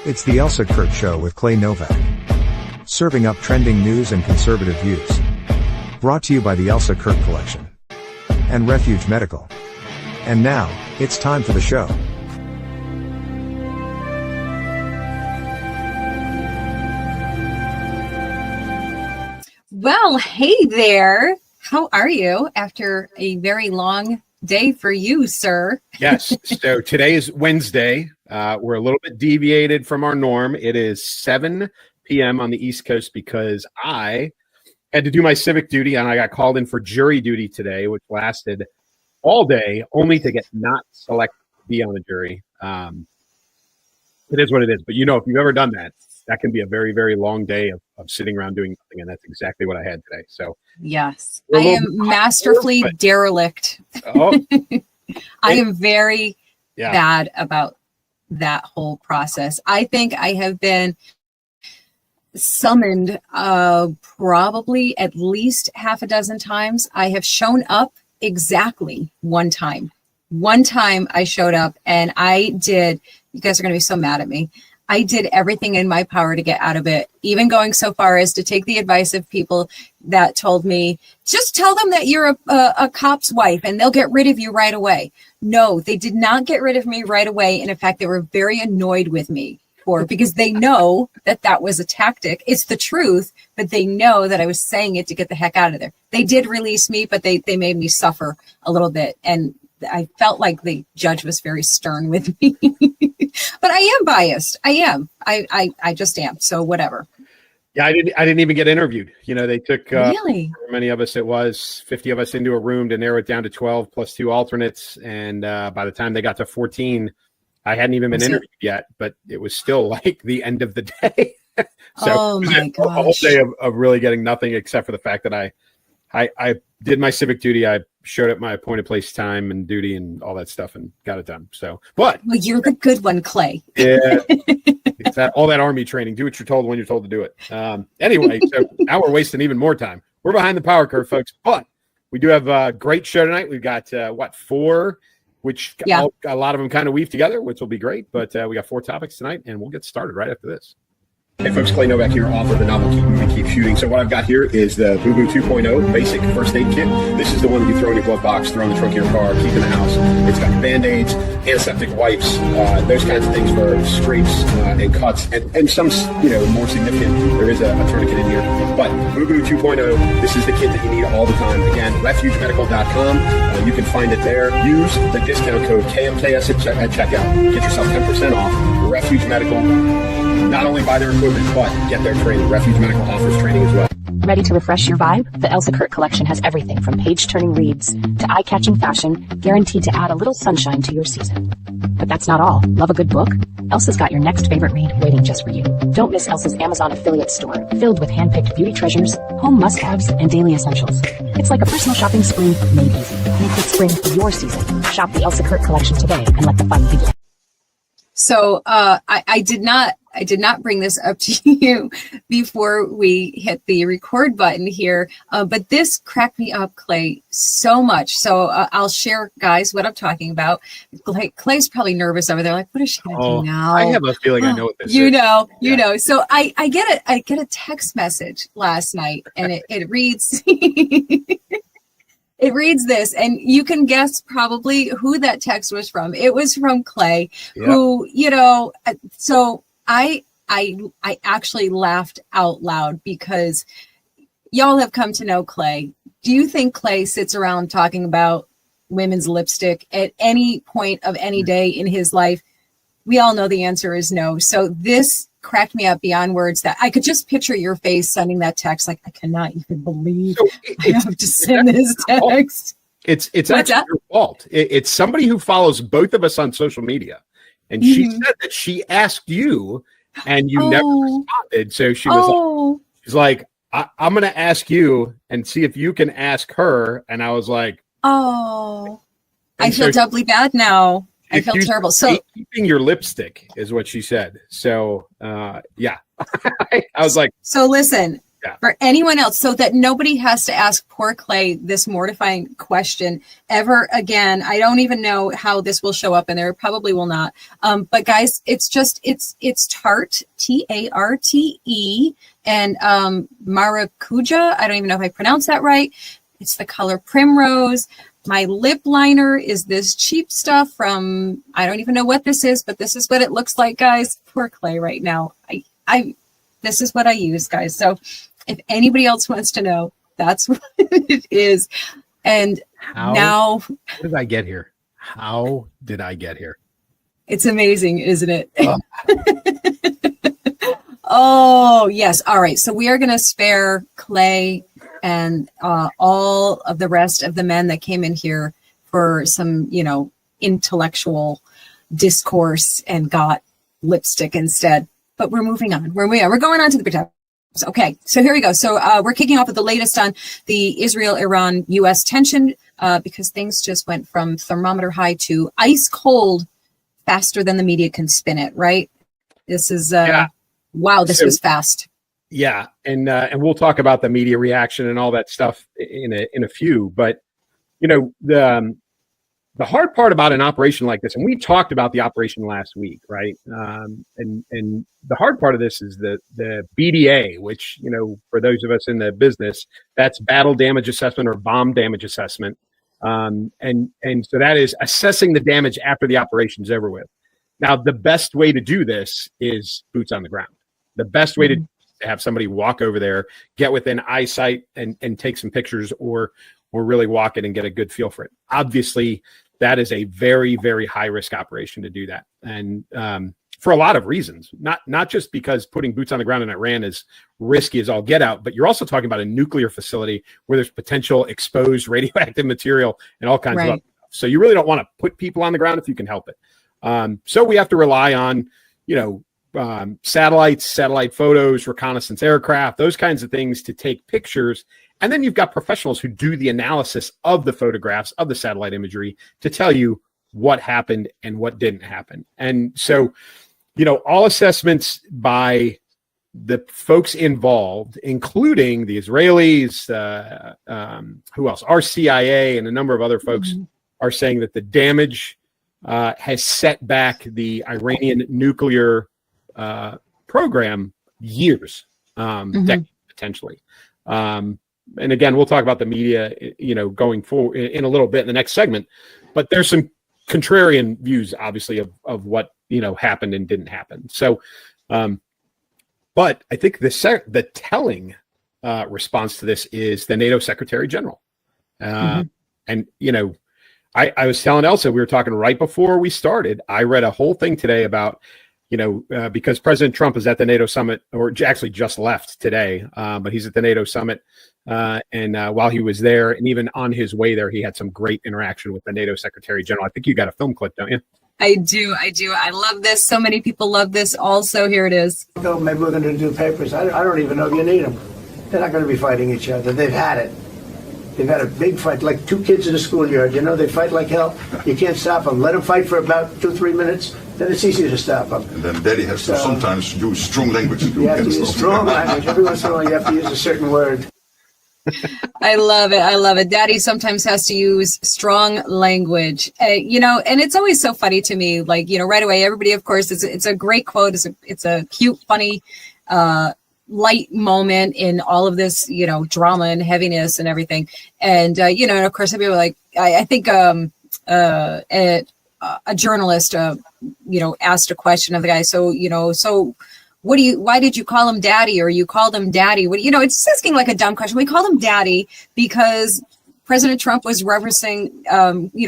It's the Elsa Kurt Show with Clay Novak. Serving up trending news and conservative views. Brought to you by the Elsa Kurt Collection. And Refuge Medical. And now, it's time for the show. Well, hey there. How are you after a very long day for you, sir? Yes. So today is Wednesday. We're a little bit deviated from our norm. It is 7 p.m. on the East Coast because I had to do my civic duty and I got called in for jury duty today, which lasted all day, only to get not selected to be on a jury. It is what it is. But if you've ever done that, that can be a very, very long day of sitting around doing nothing. And that's exactly what I had today. So yes, I am masterfully derelict. Oh, I am very bad about that whole process. I think I have been summoned probably at least half a dozen times. I have shown up exactly one time. One time I showed up and I did, you guys are going to be so mad at me. I did everything in my power to get out of it, even going so far as to take the advice of people that told me, just tell them that you're a cop's wife and they'll get rid of you right away. No, they did not get rid of me right away. And in fact, they were very annoyed with me because they know that that was a tactic. It's the truth, but they know that I was saying it to get the heck out of there. They did release me, but they made me suffer a little bit. And I felt like the judge was very stern with me. But I am biased. I am. I just am. So whatever. Yeah, I didn't even get interviewed. They took really many of us. It was 50 of us into a room to narrow it down to 12 plus 2 alternates. And by the time they got to 14, I hadn't even been interviewed yet. But it was still like the end of the day. So oh my gosh, a whole day of really getting nothing except for the fact that I did my civic duty. I showed up my appointed place time and duty and all that stuff and got it done. So, well, you're the good one, Clay. Yeah, it's all that Army training. Do what you're told when you're told to do it. Anyway, so now we're wasting even more time. We're behind the power curve, folks. But we do have a great show tonight. We've got 4, which a lot of them kind of weave together, which will be great. But we got 4 topics tonight, and we'll get started right after this. Hey folks, Clay Novak here, author of the novel Keep Moving, Keep Shooting. So what I've got here is the Boo Boo 2.0 basic first aid kit. This is the one that you throw in your glove box, throw in the trunk of your car, keep in the house. It's got Band-Aids, antiseptic wipes, those kinds of things for scrapes and cuts, and some, more significant. There is a tourniquet in here. But Boo Boo 2.0, this is the kit that you need all the time. Again, refugemedical.com. You can find it there. Use the discount code KMKS at checkout. Get yourself 10% off. Refuge Medical. Not only buy their equipment, but get their training. Refuge Medical offers training as well. Ready to refresh your vibe? The Elsa Kurt collection has everything from page-turning reads to eye-catching fashion, guaranteed to add a little sunshine to your season. But that's not all. Love a good book? Elsa's got your next favorite read waiting just for you. Don't miss Elsa's Amazon affiliate store, filled with hand-picked beauty treasures, home must-haves, and daily essentials. It's like a personal shopping spree made easy. Make it spring your season. Shop the Elsa Kurt collection today and let the fun begin. So I did not bring this up to you before we hit the record button here, but this cracked me up, Clay, so much. So I'll share, guys, what I'm talking about. Clay's probably nervous over there, like, what is she going to do now? I have a feeling I know what this is. You know. So I get a text message last night, and it reads. It reads this, and you can guess probably who that text was from. It was from Clay, who, so I actually laughed out loud because y'all have come to know Clay. Do you think Clay sits around talking about women's lipstick at any point of any day in his life? We all know the answer is no. So this cracked me up beyond words that I could just picture your face sending that text. Like, I cannot even believe I have to send this text. It's actually your fault. It's somebody who follows both of us on social media. And she said that she asked you and you never responded. So she was she's like, I'm going to ask you and see if you can ask her. And I was like, I feel doubly bad now. I feel terrible. So keeping your lipstick is what she said. So, yeah, I was like, so listen, Yeah. for anyone else, so that nobody has to ask poor Clay this mortifying question ever again. I don't even know how this will show up in there. It probably will not. But guys, it's tarte, Tarte, and maracuja. I don't even know if I pronounced that right. It's the color primrose. My lip liner is this cheap stuff from, I don't even know what this is, but this is what it looks like, guys. Poor Clay right now. This is what I use, guys. So if anybody else wants to know, that's what it is. And now, how did I get here? How did I get here? It's amazing, isn't it? Oh, yes. All right. So we are going to spare Clay and all of the rest of the men that came in here for some, intellectual discourse and got lipstick instead. But we're moving on. We're going on to the protections. Okay, so here we go. So we're kicking off with the latest on the Israel-Iran-U.S. tension because things just went from thermometer high to ice cold faster than the media can spin it, right? This is, wow, this was fast. Yeah, and we'll talk about the media reaction and all that stuff in a few. But, the hard part about an operation like this, and we talked about the operation last week, right? And the hard part of this is the BDA, which, for those of us in the business, that's battle damage assessment or bomb damage assessment. And so that is assessing the damage after the operation's over with. Now, the best way to do this is boots on the ground. The best way to have somebody walk over there, get within eyesight and take some pictures or really walk it and get a good feel for it. Obviously, that is a very, very high risk operation to do that. And for a lot of reasons, not just because putting boots on the ground in Iran is risky as all get out, but you're also talking about a nuclear facility where there's potential exposed radioactive material and all kinds of other stuff. So you really don't want to put people on the ground if you can help it. So we have to rely on, satellites, satellite photos, reconnaissance aircraft, those kinds of things to take pictures. And then you've got professionals who do the analysis of the photographs, of the satellite imagery to tell you what happened and what didn't happen. And so, all assessments by the folks involved, including the Israelis, who else? Our CIA and a number of other folks are saying that the damage has set back the Iranian nuclear program years, decades, potentially. And again, we'll talk about the media, going forward in a little bit in the next segment. But there's some contrarian views, obviously, of what happened and didn't happen. So, but I think the telling response to this is the NATO Secretary General, and I was telling Elsa, we were talking right before we started. I read a whole thing today about, because President Trump is at the NATO summit, or actually just left today, but he's at the NATO summit. And while he was there, and even on his way there, he had some great interaction with the NATO Secretary General. I think you got a film clip, don't you? I do. I love this. So many people love this. Also, here it is. Maybe we're going to do papers. I don't even know if you need them. They're not going to be fighting each other. They've had it. They've had a big fight, like two kids in a schoolyard. They fight like hell. You can't stop them. Let them fight for about 2-3 minutes. Then it's easy to stop them. And then Daddy has to sometimes use strong language. You have to use strong language. Every once in a while, you have to use a certain word. I love it. Daddy sometimes has to use strong language, and it's always so funny to me. Like, right away, everybody, of course, it's a great quote. It's a cute, funny, light moment in all of this, drama and heaviness and everything. And, and of course, people are like, I think a journalist, asked a question of the guy. So why did you call him daddy, or you called him daddy? It's asking like a dumb question. We called him daddy because President Trump was referencing,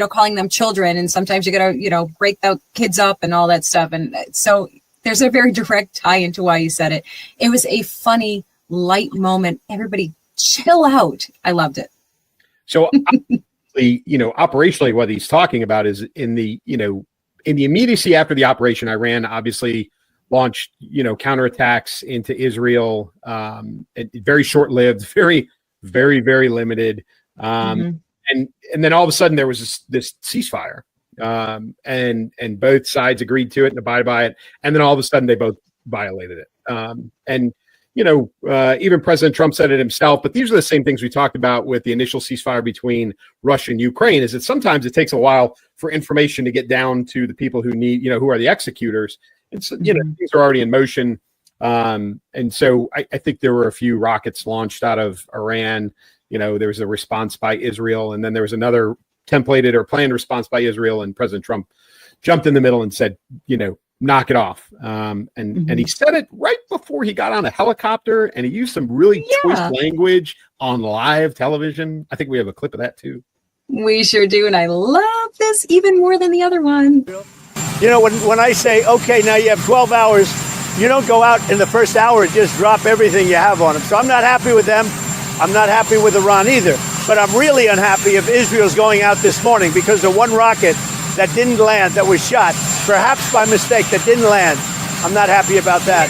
calling them children. And sometimes you got to, break the kids up and all that stuff. And so there's a very direct tie into why he said it. It was a funny, light moment. Everybody chill out. I loved it. So, operationally, what he's talking about is in the immediacy after the operation, Iran obviously launched, counterattacks into Israel, very short-lived, very, very, very limited. And then all of a sudden there was this ceasefire, and both sides agreed to it and abide by it. And then all of a sudden they both violated it. And even President Trump said it himself, but these are the same things we talked about with the initial ceasefire between Russia and Ukraine, is that sometimes it takes a while for information to get down to the people who need, who are the executors. And so, things are already in motion. And so I think there were a few rockets launched out of Iran. There was a response by Israel, and then there was another templated or planned response by Israel, and President Trump jumped in the middle and said, knock it off. And he said it right before he got on a helicopter, and he used some really choice language on live television. I think we have a clip of that too. We sure do. And I love this even more than the other one. When I say, okay, now you have 12 hours, you don't go out in the first hour and just drop everything you have on them. So I'm not happy with them. I'm not happy with Iran either. But I'm really unhappy if Israel's going out this morning because of one rocket that didn't land, that was shot, perhaps by mistake, that didn't land. I'm not happy about that.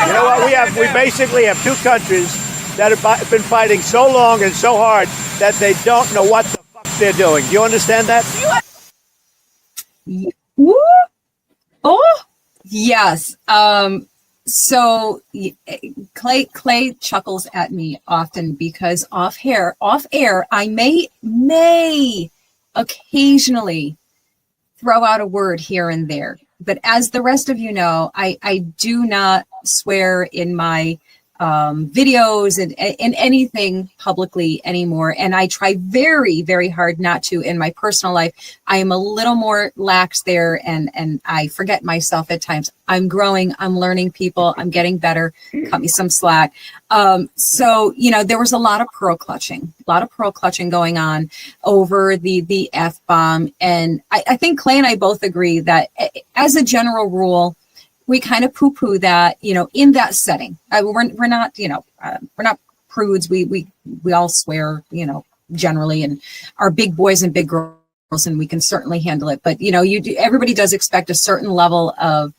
You know what? We basically have two countries that have been fighting so long and so hard that they don't know what the fuck they're doing. Do you understand that? Oh, yes. So Clay chuckles at me often because off air, I may occasionally throw out a word here and there. But as the rest of you know, I do not swear in my videos and in anything publicly anymore. And I try very, very hard not to in my personal life. I am a little more lax there and I forget myself at times. I'm growing, I'm learning people, I'm getting better. Cut me some slack. So, there was a lot of pearl clutching going on over the F-bomb. And I think Clay and I both agree that as a general rule, we kind of poo-poo that, in that setting. We're not, we're not prudes. We all swear, generally, and are big boys and big girls, and we can certainly handle it. But everybody does expect a certain level of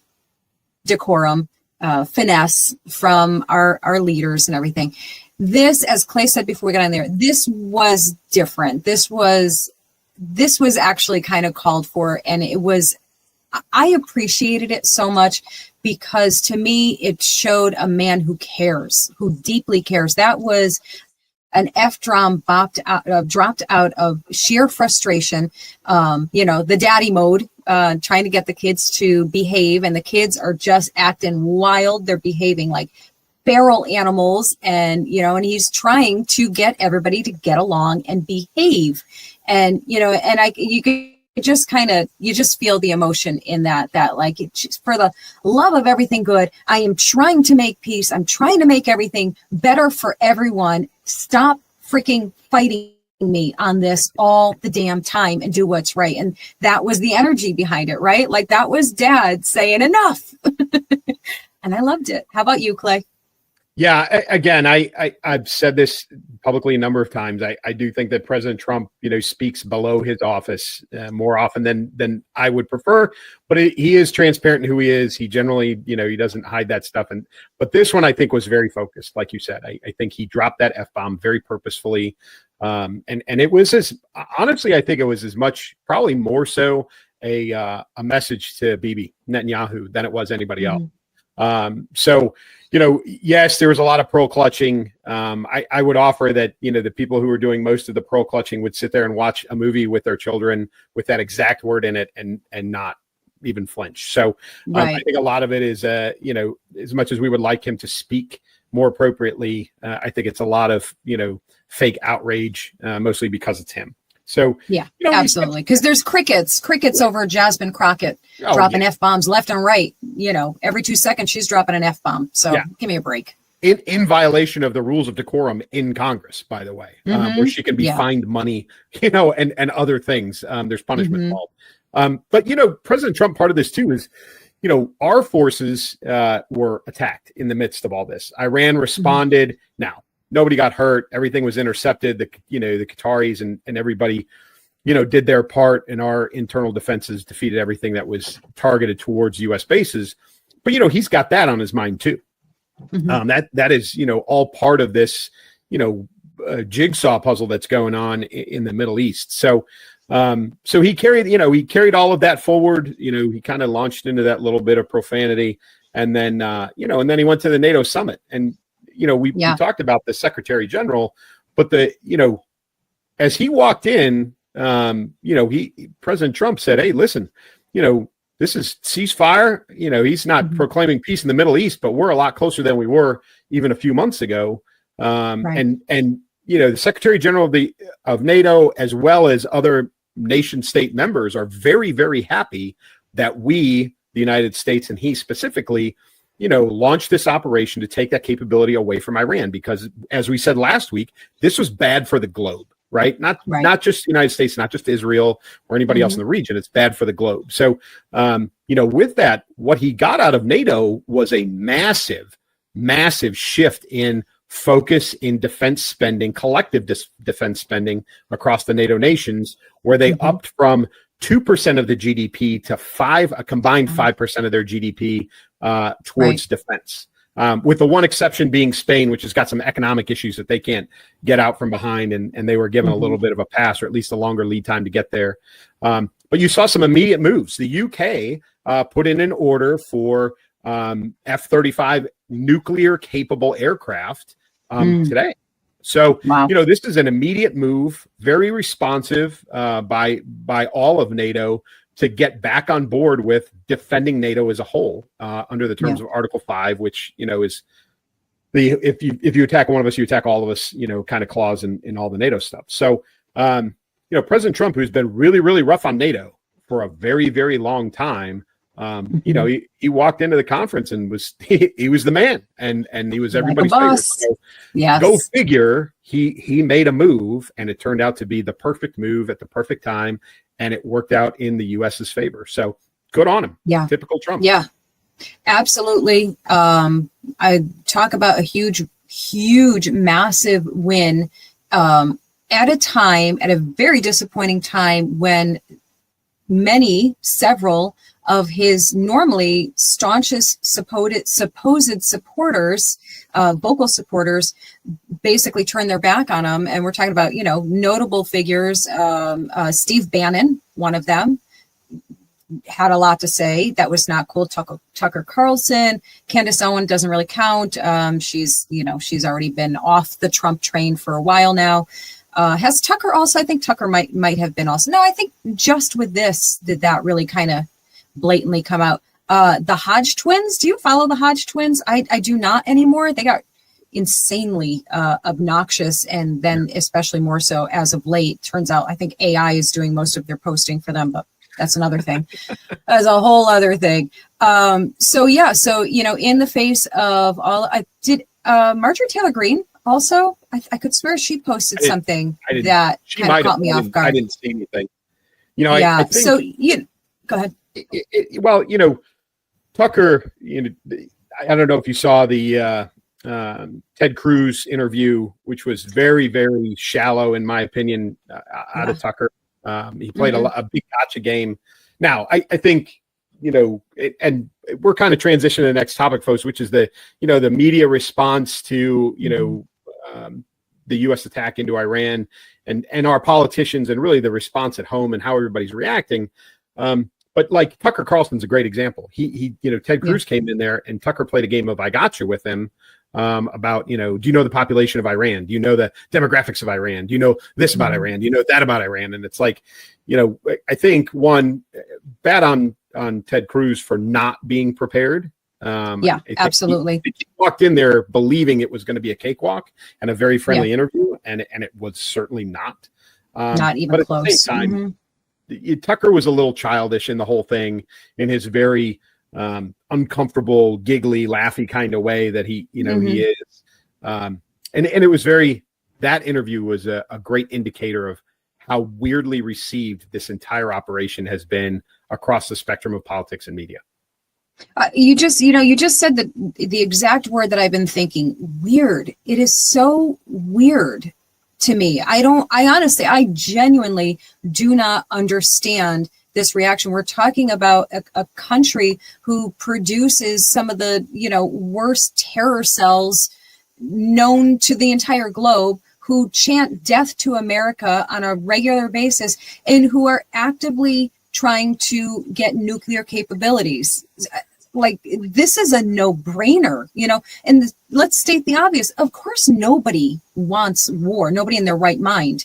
decorum, finesse from our leaders and everything. This, as Clay said before we got on there, this was different. This was actually kind of called for, and I appreciated it so much because to me, it showed a man who cares, who deeply cares. That was an F-drum dropped out of sheer frustration. The daddy mode, trying to get the kids to behave, and the kids are just acting wild. They're behaving like feral animals, and he's trying to get everybody to get along and behave. And, you just feel the emotion in that like, for the love of everything good, I am trying to make peace. I'm trying to make everything better for everyone. Stop freaking fighting me on this all the damn time and do what's right. And that was the energy behind it, right? Like that was Dad saying enough. And I loved it. How about you, Clay? Yeah, again, I've said this publicly a number of times. I do think that President Trump, speaks below his office more often than I would prefer. But he is transparent in who he is. He generally, he doesn't hide that stuff. But this one, I think, was very focused. Like you said, I think he dropped that F-bomb very purposefully. And it was honestly, I think it was as much, probably more so a message to Bibi Netanyahu than it was anybody else. So, yes, there was a lot of pearl clutching. I would offer that, the people who were doing most of the pearl clutching would sit there and watch a movie with their children with that exact word in it and not even flinch. So I think a lot of it is, as much as we would like him to speak more appropriately, I think it's a lot of, fake outrage, mostly because it's him. So yeah, absolutely. Because there's crickets over Jasmine Crockett dropping F-bombs left and right. Every 2 seconds she's dropping an F-bomb. So give me a break. In violation of the rules of decorum in Congress, by the way, where she can be fined money, and other things. There's punishment involved. But President Trump, part of this too is, our forces were attacked in the midst of all this. Iran responded. Now, nobody got hurt. Everything was intercepted. The Qataris and everybody, did their part, and our internal defenses defeated everything that was targeted towards U.S. bases. But, he's got that on his mind too. That is, all part of this, jigsaw puzzle that's going on in the Middle East. So, So he carried all of that forward. He kind of launched into that little bit of profanity, and then and then he went to the NATO summit, and we talked about the Secretary General, but as he walked in, President Trump said, "Hey, listen, this is ceasefire. He's not proclaiming peace in the Middle East, but we're a lot closer than we were even a few months ago." Right. And the Secretary General of NATO, as well as other nation state members, are very, very happy that we, the United States, and he specifically, launched this operation to take that capability away from Iran, because, as we said last week, this was bad for the globe. Right? Not just the United States, not just Israel or anybody else in the region. It's bad for the globe. So, with that, what he got out of NATO was a massive, massive shift in focus in defense spending, collective defense spending across the NATO nations, where they upped from 2% of the GDP to a combined 5% of their GDP towards defense. With the one exception being Spain, which has got some economic issues that they can't get out from behind, and they were given a little bit of a pass, or at least a longer lead time to get there. But you saw some immediate moves. The UK put in an order for F-35 nuclear-capable aircraft today. So, this is an immediate move, very responsive by all of NATO, to get back on board with defending NATO as a whole under the terms of Article 5, which is if you attack one of us, you attack all of us, kind of clause in all the NATO stuff. So President Trump, who's been really, really rough on NATO for a very, very long time, he walked into the conference and he was the man, and he was everybody's favorite. So, go figure, he made a move, and it turned out to be the perfect move at the perfect time. And it worked out in the U.S.'s favor. So good on him. Yeah. Typical Trump. Yeah, absolutely. I talk about a huge, massive win at a very disappointing time when several of his normally staunchest supposed supporters, vocal supporters, basically turned their back on him. And we're talking about, notable figures. Steve Bannon, one of them, had a lot to say. That was not cool. Tucker Carlson, Candace Owen doesn't really count. She's already been off the Trump train for a while now. Has Tucker also? I think Tucker might have been also. No, I think just with this did that really kind of blatantly come out. The Hodge twins. Do you follow the Hodge twins? I do not anymore. They got insanely obnoxious, and then especially more so as of late. Turns out I think AI is doing most of their posting for them, but that's another thing. That's a whole other thing. So in the face of all, I did Marjorie Taylor Greene also. I could swear she posted something that kind of caught me off guard. I didn't see anything. I think, so go ahead. Tucker, I don't know if you saw the Ted Cruz interview, which was very, very shallow, in my opinion, out of Tucker. He played a big gotcha game. Now, I think, and we're kind of transitioning to the next topic, folks, which is the media response to, the U.S. attack into Iran and our politicians, and really the response at home and how everybody's reacting. But like Tucker Carlson's a great example. Ted Cruz came in there, and Tucker played a game of I Gotcha with him about, do you know the population of Iran? Do you know the demographics of Iran? Do you know this about Iran? Do you know that about Iran? And it's like, I think bad on Ted Cruz for not being prepared. Absolutely. He walked in there believing it was going to be a cakewalk and a very friendly interview, and it was certainly not. Not even but close. At the same time, Tucker was a little childish in the whole thing, in his very uncomfortable, giggly, laughy kind of way that he is. And it was that interview was a great indicator of how weirdly received this entire operation has been across the spectrum of politics and media. You just said the exact word that I've been thinking. Weird. It is so weird to me. I genuinely do not understand this reaction. We're talking about a country who produces some of the, worst terror cells known to the entire globe, who chant death to America on a regular basis and who are actively trying to get nuclear capabilities. Like, this is a no-brainer, and let's state the obvious. Of course, nobody wants war. Nobody in their right mind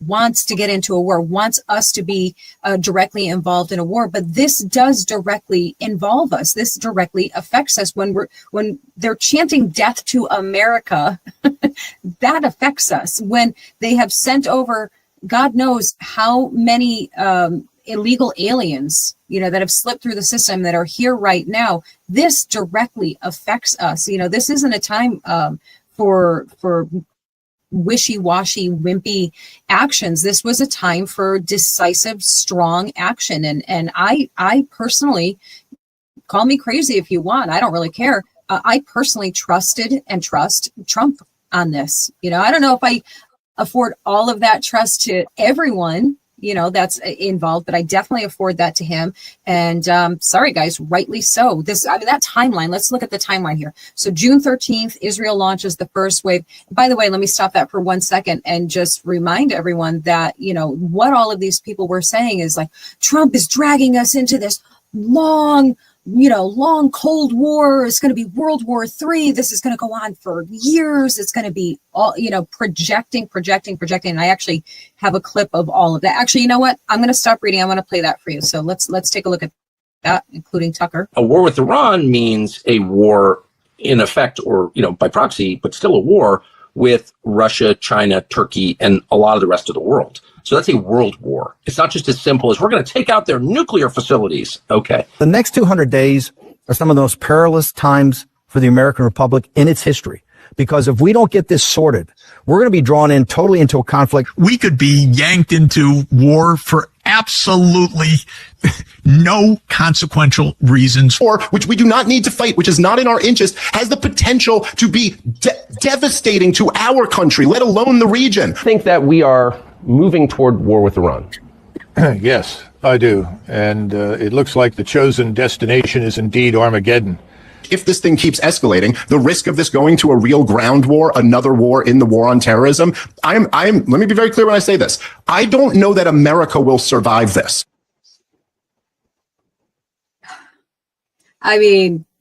wants to get into a war, wants us to be directly involved in a war, but this does directly involve us. This directly affects us when they're chanting death to America. That affects us. When they have sent over God knows how many illegal aliens, that have slipped through the system that are here right now, this directly affects us. This isn't a time for wishy-washy, wimpy actions. This was a time for decisive, strong action. And I personally, call me crazy if you want, I don't really care. I personally trusted and trust Trump on this. I don't know if I afford all of that trust to everyone, that's involved, but I definitely afford that to him. And sorry, guys, rightly so. That timeline, let's look at the timeline here. So June 13th, Israel launches the first wave. By the way, let me stop that for 1 second and just remind everyone that, what all of these people were saying is like, Trump is dragging us into this long Cold War. It's going to be World War III. This is going to go on for years. It's going to be all, projecting. And I actually have a clip of all of that. Actually, you know what? I'm going to stop reading. I want to play that for you. So let's take a look at that, including Tucker. A war with Iran means a war in effect, or, by proxy, but still a war with Russia, China, Turkey, and a lot of the rest of the world. So that's a world war. It's not just as simple as we're going to take out their nuclear facilities. Okay. The next 200 days are some of the most perilous times for the American Republic in its history. Because if we don't get this sorted, we're going to be drawn in totally into a conflict. We could be yanked into war for absolutely no consequential reasons. Or which we do not need to fight, which is not in our interest, has the potential to be devastating to our country, let alone the region. I think that we are moving toward war with Iran. Yes, I do. And it looks like the chosen destination is indeed Armageddon. If this thing keeps escalating, the risk of this going to a real ground war, another war in the war on terrorism, let me be very clear when I say this. I don't know that America will survive this.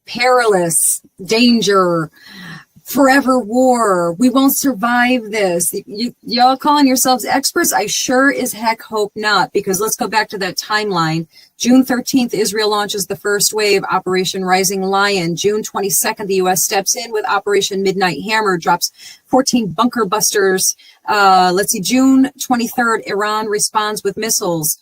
Perilous, danger, forever war. We won't survive this. Y'all calling yourselves experts? I sure as heck hope not, because let's go back to that timeline. June 13th, Israel launches the first wave, Operation Rising Lion. June 22nd, the U.S. steps in with Operation Midnight Hammer, drops 14 bunker busters. June 23rd, Iran responds with missiles.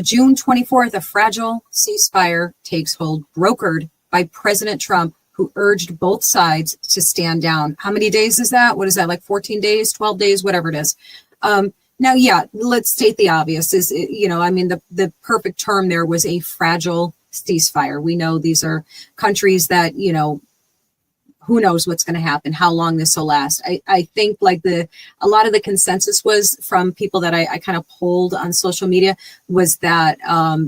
June 24th, a fragile ceasefire takes hold, brokered by President Trump, who urged both sides to stand down. How many days is that? What is that, like 14 days, 12 days, whatever it is? Now, let's state the obvious. The perfect term there was a fragile ceasefire. We know these are countries that, who knows what's going to happen, how long this will last. I think a lot of the consensus was from people that I kind of polled on social media was that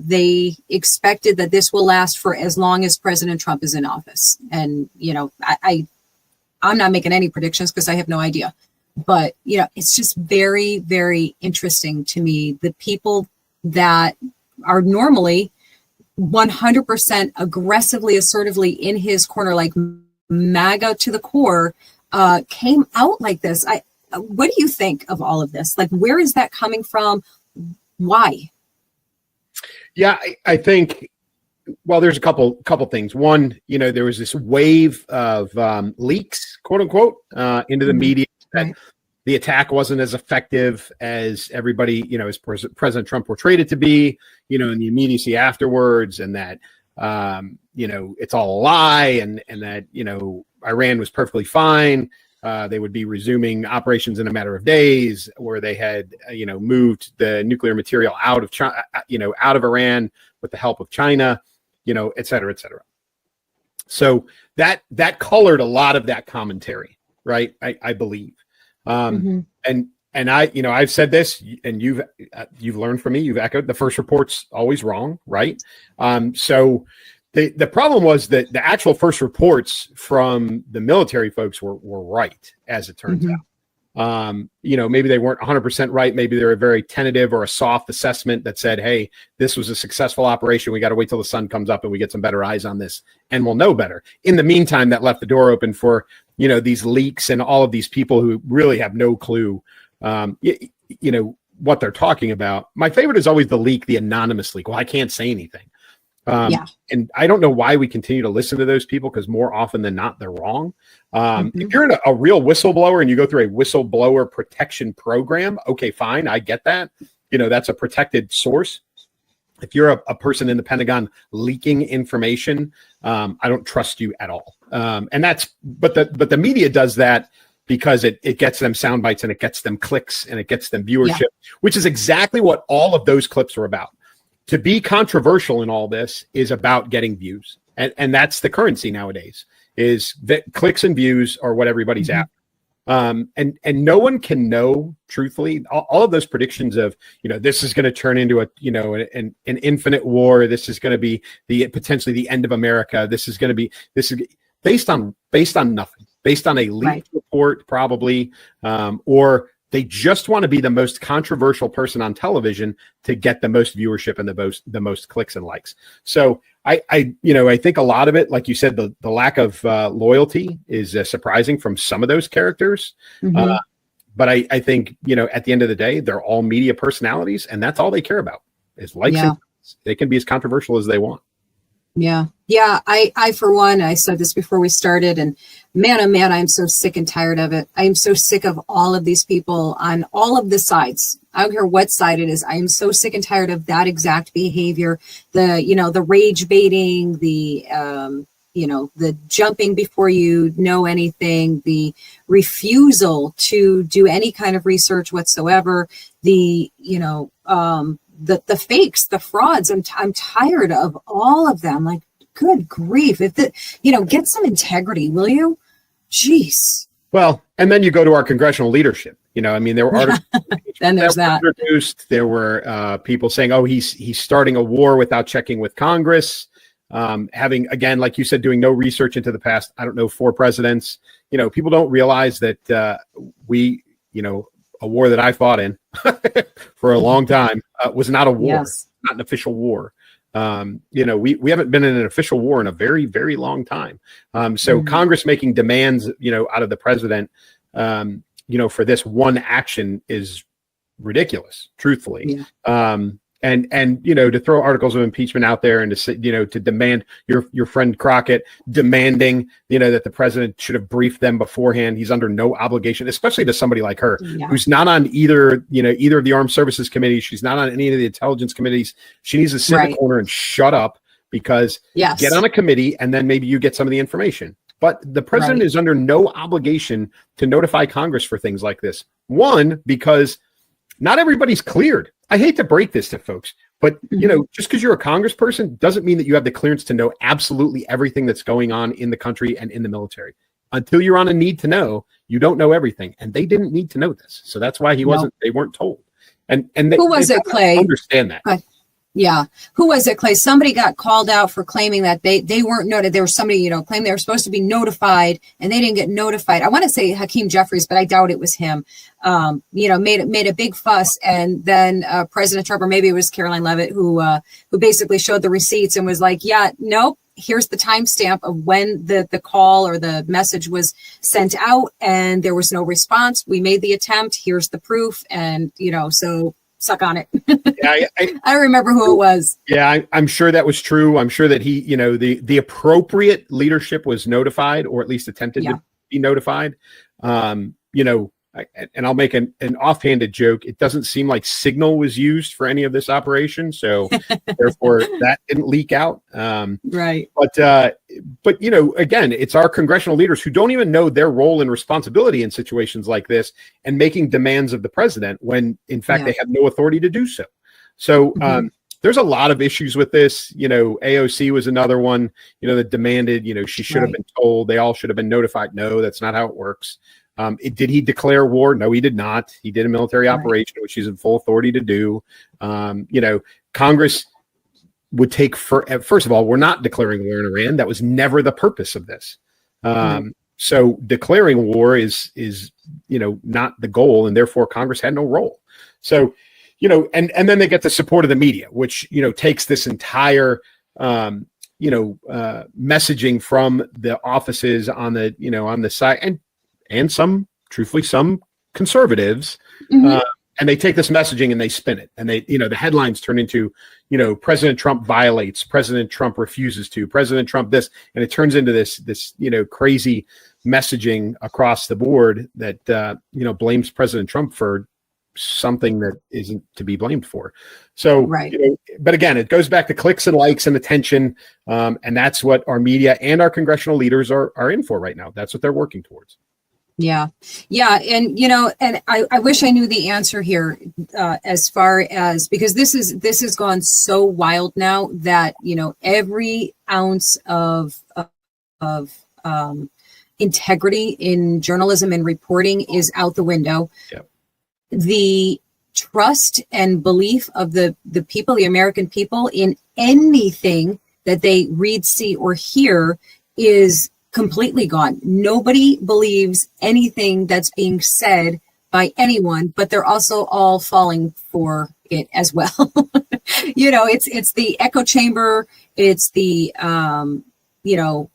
they expected that this will last for as long as President Trump is in office. And, I'm not making any predictions because I have no idea. But, it's just very, very interesting to me. The people that are normally 100% aggressively, assertively in his corner, like MAGA to the core, came out like this. What do you think of all of this? Like, where is that coming from? Why? Yeah, I think, well, there's a couple things. One, there was this wave of leaks, quote unquote, into the media that the attack wasn't as effective as everybody, as President Trump portrayed it to be, in the immediacy afterwards, and that it's all a lie, and that, Iran was perfectly fine. They would be resuming operations in a matter of days, where they had, moved the nuclear material out of China, out of Iran with the help of China, et cetera, et cetera. So that colored a lot of that commentary, right? I believe. And I've said this, and you've learned from me. You've echoed the first report's always wrong, right? So the problem was that the actual first reports from the military folks were right, as it turns Maybe they weren't 100% right. Maybe they were very tentative or a soft assessment that said, hey, this was a successful operation. We got to wait till the sun comes up and we get some better eyes on this and we'll know better. In the meantime, that left the door open for, these leaks and all of these people who really have no clue, what they're talking about. My favorite is always the leak, the anonymous leak. Well, I can't say anything. And I don't know why we continue to listen to those people, because more often than not, they're wrong. If you're a real whistleblower and you go through a whistleblower protection program, okay, fine. I get that. That's a protected source. If you're a person in the Pentagon leaking information, I don't trust you at all. But the media does that because it gets them sound bites and it gets them clicks and it gets them viewership, which is exactly what all of those clips are about. To be controversial in all this is about getting views. And that's the currency nowadays, is that clicks and views are what everybody's after. And no one can know, truthfully, all of those predictions of, this is going to turn into an infinite war. This is going to be potentially the end of America. This is based on nothing, based on a leaked report, probably, or they just want to be the most controversial person on television to get the most viewership and the most clicks and likes. So I think a lot of it, like you said, the lack of loyalty is surprising from some of those characters. But I think, at the end of the day, they're all media personalities, and that's all they care about is likes. And they can be as controversial as they want. Yeah. I, for one, I said this before we started, and man, oh man, I'm so sick and tired of it. I am so sick of all of these people on all of the sides. I don't care what side it is. I am so sick and tired of that exact behavior. The rage baiting, the jumping before you know anything, the refusal to do any kind of research whatsoever, the fakes, the frauds. I'm tired of all of them. Like, good grief. Get some integrity, will you? Jeez. Well, and then you go to our congressional leadership. There were articles then there's that. Introduced. There were people saying, "Oh, he's starting a war without checking with Congress." Having, again, like you said, doing no research into the past, 4 presidents. People don't realize that a war that I fought in for a long time was not a war, not an official war. We haven't been in an official war in a very, very long time. So Congress making demands, out of the president, for this one action is ridiculous, truthfully. And to throw articles of impeachment out there and to say, to demand your friend Crockett demanding, that the president should have briefed them beforehand. He's under no obligation, especially to somebody like her, who's not on either of the armed services committees. She's not on any of the intelligence committees. She needs to sit in the corner and shut up, because get on a committee and then maybe you get some of the information. But the president is under no obligation to notify Congress for things like this. One, because not everybody's cleared. I hate to break this to folks, but just because you're a congressperson doesn't mean that you have the clearance to know absolutely everything that's going on in the country and in the military. Until you're on a need to know, you don't know everything, and they didn't need to know this. So that's why they weren't told. And who was it, Clay? Understand that. Yeah. Who was it, Clay? Somebody got called out for claiming that they weren't noted. There was somebody, claimed they were supposed to be notified and they didn't get notified. I want to say Hakeem Jeffries, but I doubt it was him. Made a big fuss. And then President Trump, or maybe it was Caroline Leavitt, who basically showed the receipts and was like, nope, here's the timestamp of when the call or the message was sent out, and there was no response. We made the attempt. Here's the proof. And, so suck on it. I remember who it was. Yeah, I'm sure that was true. I'm sure that he, the appropriate leadership was notified, or at least attempted to be notified. And I'll make an offhanded joke. It doesn't seem like Signal was used for any of this operation, so therefore that didn't leak out. Right. But again, it's our congressional leaders who don't even know their role and responsibility in situations like this, and making demands of the president when, in fact, they have no authority to do so. So there's a lot of issues with this. AOC was another one. That demanded. She should have been told. They all should have been notified. No, that's not how it works. Did he declare war? No, he did not. He did a military operation, which he's in full authority to do. Congress would take first of all, we're not declaring war in Iran. That was never the purpose of this. So declaring war is not the goal, and therefore Congress had no role. So, and then they get the support of the media, which takes this entire messaging from the offices on the side, and some conservatives, and they take this messaging and they spin it, and the headlines turn into President Trump violates, President Trump refuses to, President Trump this, and it turns into this crazy messaging across the board that blames President Trump for something that isn't to be blamed for. So, right. But again, it goes back to clicks and likes and attention, and that's what our media and our congressional leaders are in for right now. That's what they're working towards. Yeah. And, and I wish I knew the answer here, as far as, because this has gone so wild now that, every ounce of integrity in journalism and reporting is out the window. Yep. The trust and belief of the people, the American people, in anything that they read, see, or hear is completely gone. Nobody believes anything that's being said by anyone, but they're also all falling for it as well. It's the echo chamber. It's the,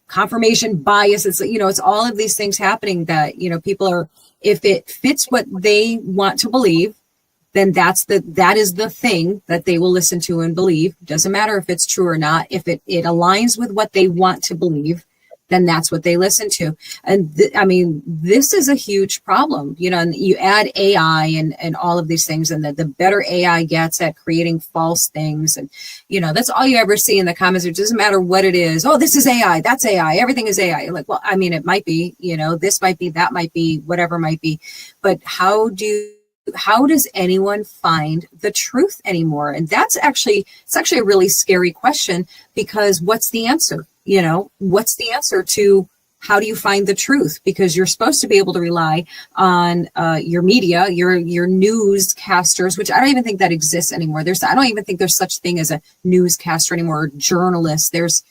confirmation bias. It's all of these things happening that, people are, if it fits what they want to believe, then that is the thing that they will listen to and believe. Doesn't matter if it's true or not. If it aligns with what they want to believe, then that's what they listen to. And this is a huge problem, and you add AI and all of these things, and the better AI gets at creating false things. And, that's all you ever see in the comments. It doesn't matter what it is. Oh, this is AI. That's AI. Everything is AI. Like, well, it might be, this might be, that might be, whatever might be. But how does anyone find the truth anymore? And it's actually a really scary question, because what's the answer? What's the answer to how do you find the truth? Because you're supposed to be able to rely on your media, your newscasters, which I don't even think that exists anymore. I don't even think there's such thing as a newscaster anymore, or journalist. There's,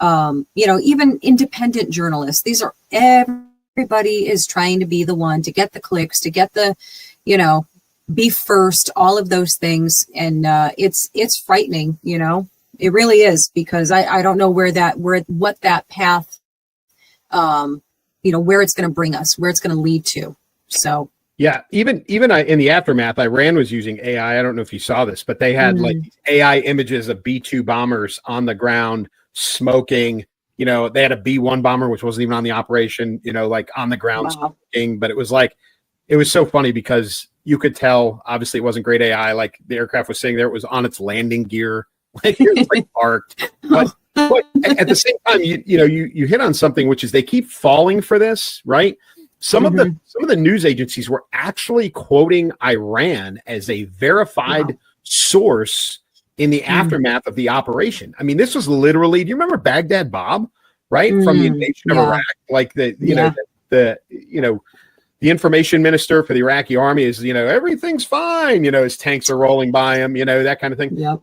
even independent journalists. These are, everybody is trying to be the one to get the clicks, to get the, be first, all of those things. And it's frightening, It really is, because I don't know what that path, where it's going to bring us, where it's going to lead to. So yeah, even in the aftermath, Iran was using AI. I don't know if you saw this, but they had like AI images of B-2 bombers on the ground smoking. They had a B-1 bomber, which wasn't even on the operation. Like on the ground smoking. But it was so funny because you could tell. Obviously, it wasn't great AI. Like the aircraft was sitting there, it was on its landing gear. Like it was parked, but at the same time, you hit on something, which is they keep falling for this, right? Some of the news agencies were actually quoting Iran as a verified source in the aftermath of the operation. This was literally. Do you remember Baghdad Bob, right, from the invasion of Iraq? Like the information minister for the Iraqi army is, everything's fine. His tanks are rolling by him. That kind of thing. Yep.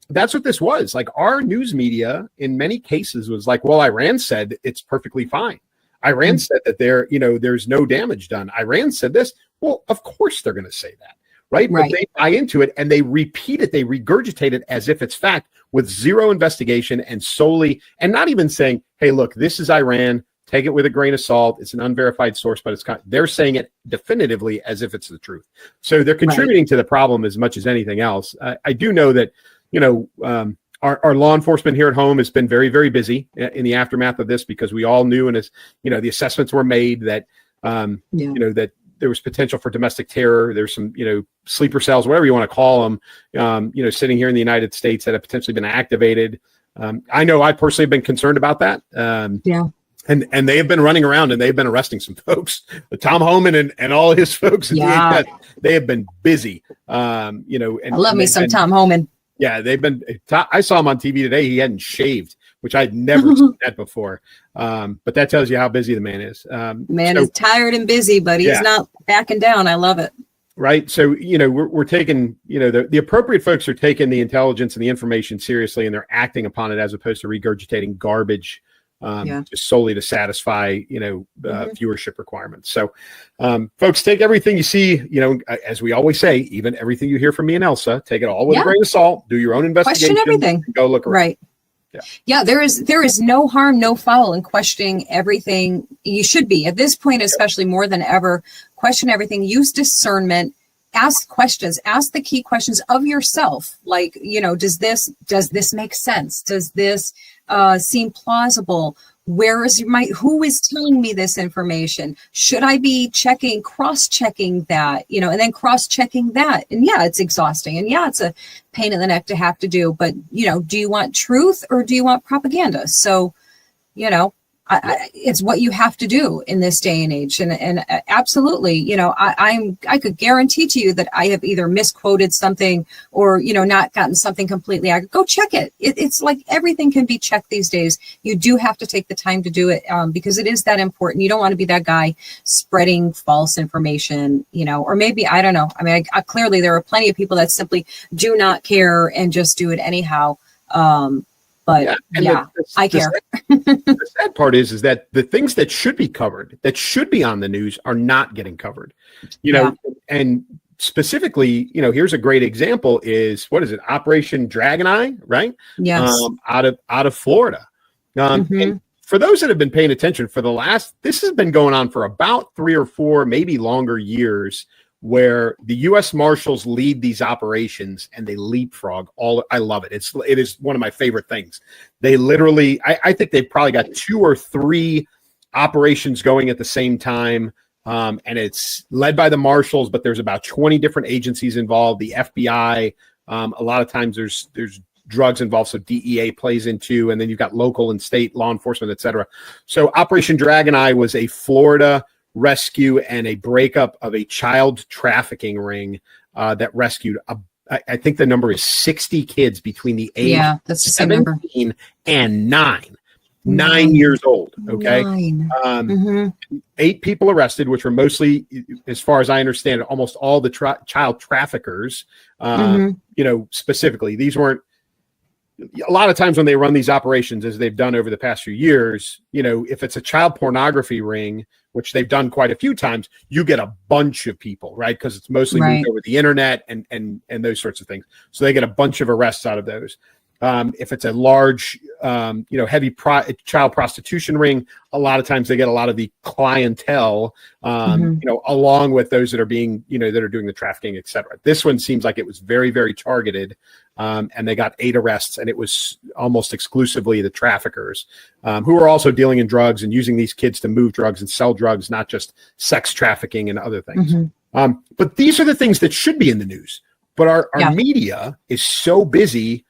That's what this was. Like our news media in many cases was like, well, Iran said it's perfectly fine. Iran said that there's no damage done. Iran said this. Well, of course they're going to say that, right? But they buy into it and they repeat it. They regurgitate it as if it's fact, with zero investigation and solely, and not even saying, hey, look, this is Iran. Take it with a grain of salt. It's an unverified source, but they're saying it definitively as if it's the truth. So they're contributing to the problem as much as anything else. I do know that, our law enforcement here at home has been very, very busy in the aftermath of this, because we all knew, and as the assessments were made that, that there was potential for domestic terror. There's some, sleeper cells, whatever you want to call them, sitting here in the United States that have potentially been activated. I know I personally have been concerned about that. And they have been running around and they've been arresting some folks. Tom Homan and all his folks at DHS, they have been busy. And I love me some Tom Homan. Yeah, they've been. I saw him on TV today. He hadn't shaved, which I'd never seen that before. But that tells you how busy the man is. Man is tired and busy, but he's not backing down. I love it. Right. So, we're taking, the appropriate folks are taking the intelligence and the information seriously, and they're acting upon it as opposed to regurgitating garbage just solely to satisfy, viewership requirements. So, folks, take everything you see, as we always say, even everything you hear from me and Elsa, take it all with a grain of salt, do your own investigation. Question everything. And go look around. Right. Yeah, there is no harm, no foul in questioning everything. You should be at this point, especially more than ever, question everything, use discernment, ask questions, ask the key questions of yourself. Like, does this make sense? Does this seem plausible? Who is telling me this information? Should I be cross-checking that, and then cross-checking that? And yeah, it's exhausting. And yeah, it's a pain in the neck to have to do, but do you want truth or do you want propaganda? So, it's what you have to do in this day and age. And absolutely, I could guarantee to you that I have either misquoted something or, not gotten something completely accurate. Go check it. It's like everything can be checked these days. You do have to take the time to do it because it is that important. You don't want to be that guy spreading false information, or maybe, I don't know. I mean, clearly there are plenty of people that simply do not care and just do it anyhow. But I care. The sad part is that the things that should be covered, that should be on the news, are not getting covered. And specifically, here's a great example: is what is it? Operation Dragon Eye, right? Yes. Out of Florida. And for those that have been paying attention, this has been going on for about 3 or 4, maybe longer years, where the U.S. Marshals lead these operations and they leapfrog I love it. It is one of my favorite things. They literally, I think they've probably got 2 or 3 operations going at the same time. And it's led by the Marshals, but there's about 20 different agencies involved. The FBI, a lot of times there's drugs involved. So DEA plays into, and then you've got local and state law enforcement, et cetera. So Operation Dragon Eye was a Florida rescue and a breakup of a child trafficking ring that rescued, I think the number is 60 kids between the age that's the same 17 and 9 years old. Okay. 8 people arrested, which were mostly, as far as I understand it, almost all the child traffickers, specifically. These weren't, a lot of times when they run these operations, as they've done over the past few years, if it's a child pornography ring, which they've done quite a few times, you get a bunch of people, right? Because it's mostly moved over the internet and those sorts of things. So they get a bunch of arrests out of those. If it's a large, heavy child prostitution ring, a lot of times they get a lot of the clientele, along with those that are being, that are doing the trafficking, et cetera. This one seems like it was very, very targeted. And they got 8 arrests, and it was almost exclusively the traffickers who were also dealing in drugs and using these kids to move drugs and sell drugs, not just sex trafficking and other things. But these are the things that should be in the news. But our media is so busy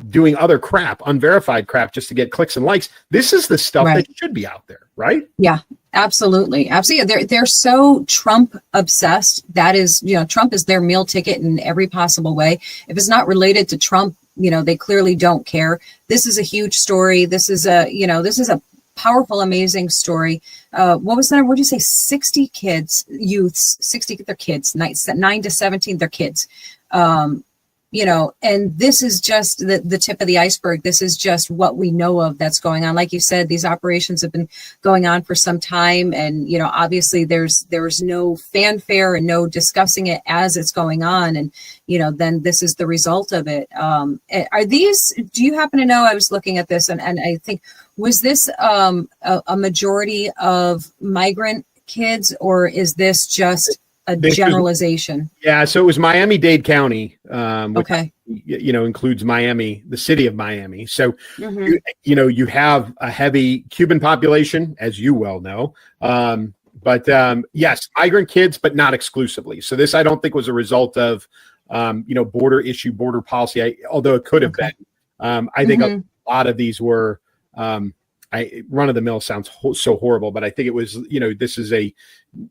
doing other crap, unverified crap, just to get clicks and likes. This is the stuff that should be out there, right? Yeah, absolutely. Absolutely. They're so Trump obsessed. That is, Trump is their meal ticket in every possible way. If it's not related to Trump, they clearly don't care. This is a huge story. This is a powerful, amazing story. What was the number? What did you say? 60 kids, youths, 60, they're kids, 9 to 17, they're kids. And this is just the tip of the iceberg. This is just what we know of that's going on. Like you said, these operations have been going on for some time. And, obviously there's no fanfare and no discussing it as it's going on. And, then this is the result of it. Do you happen to know, I was looking at this and I think, was this a majority of migrant kids, or is this just a generalization? Yeah, so it was Miami-Dade County, which, includes Miami, the city of Miami. So, you have a heavy Cuban population, as you well know. But yes, migrant kids, but not exclusively. So this, I don't think, was a result of, border policy, although it could have been. I think a lot of these were run of the mill sounds so horrible, but I think it was, this is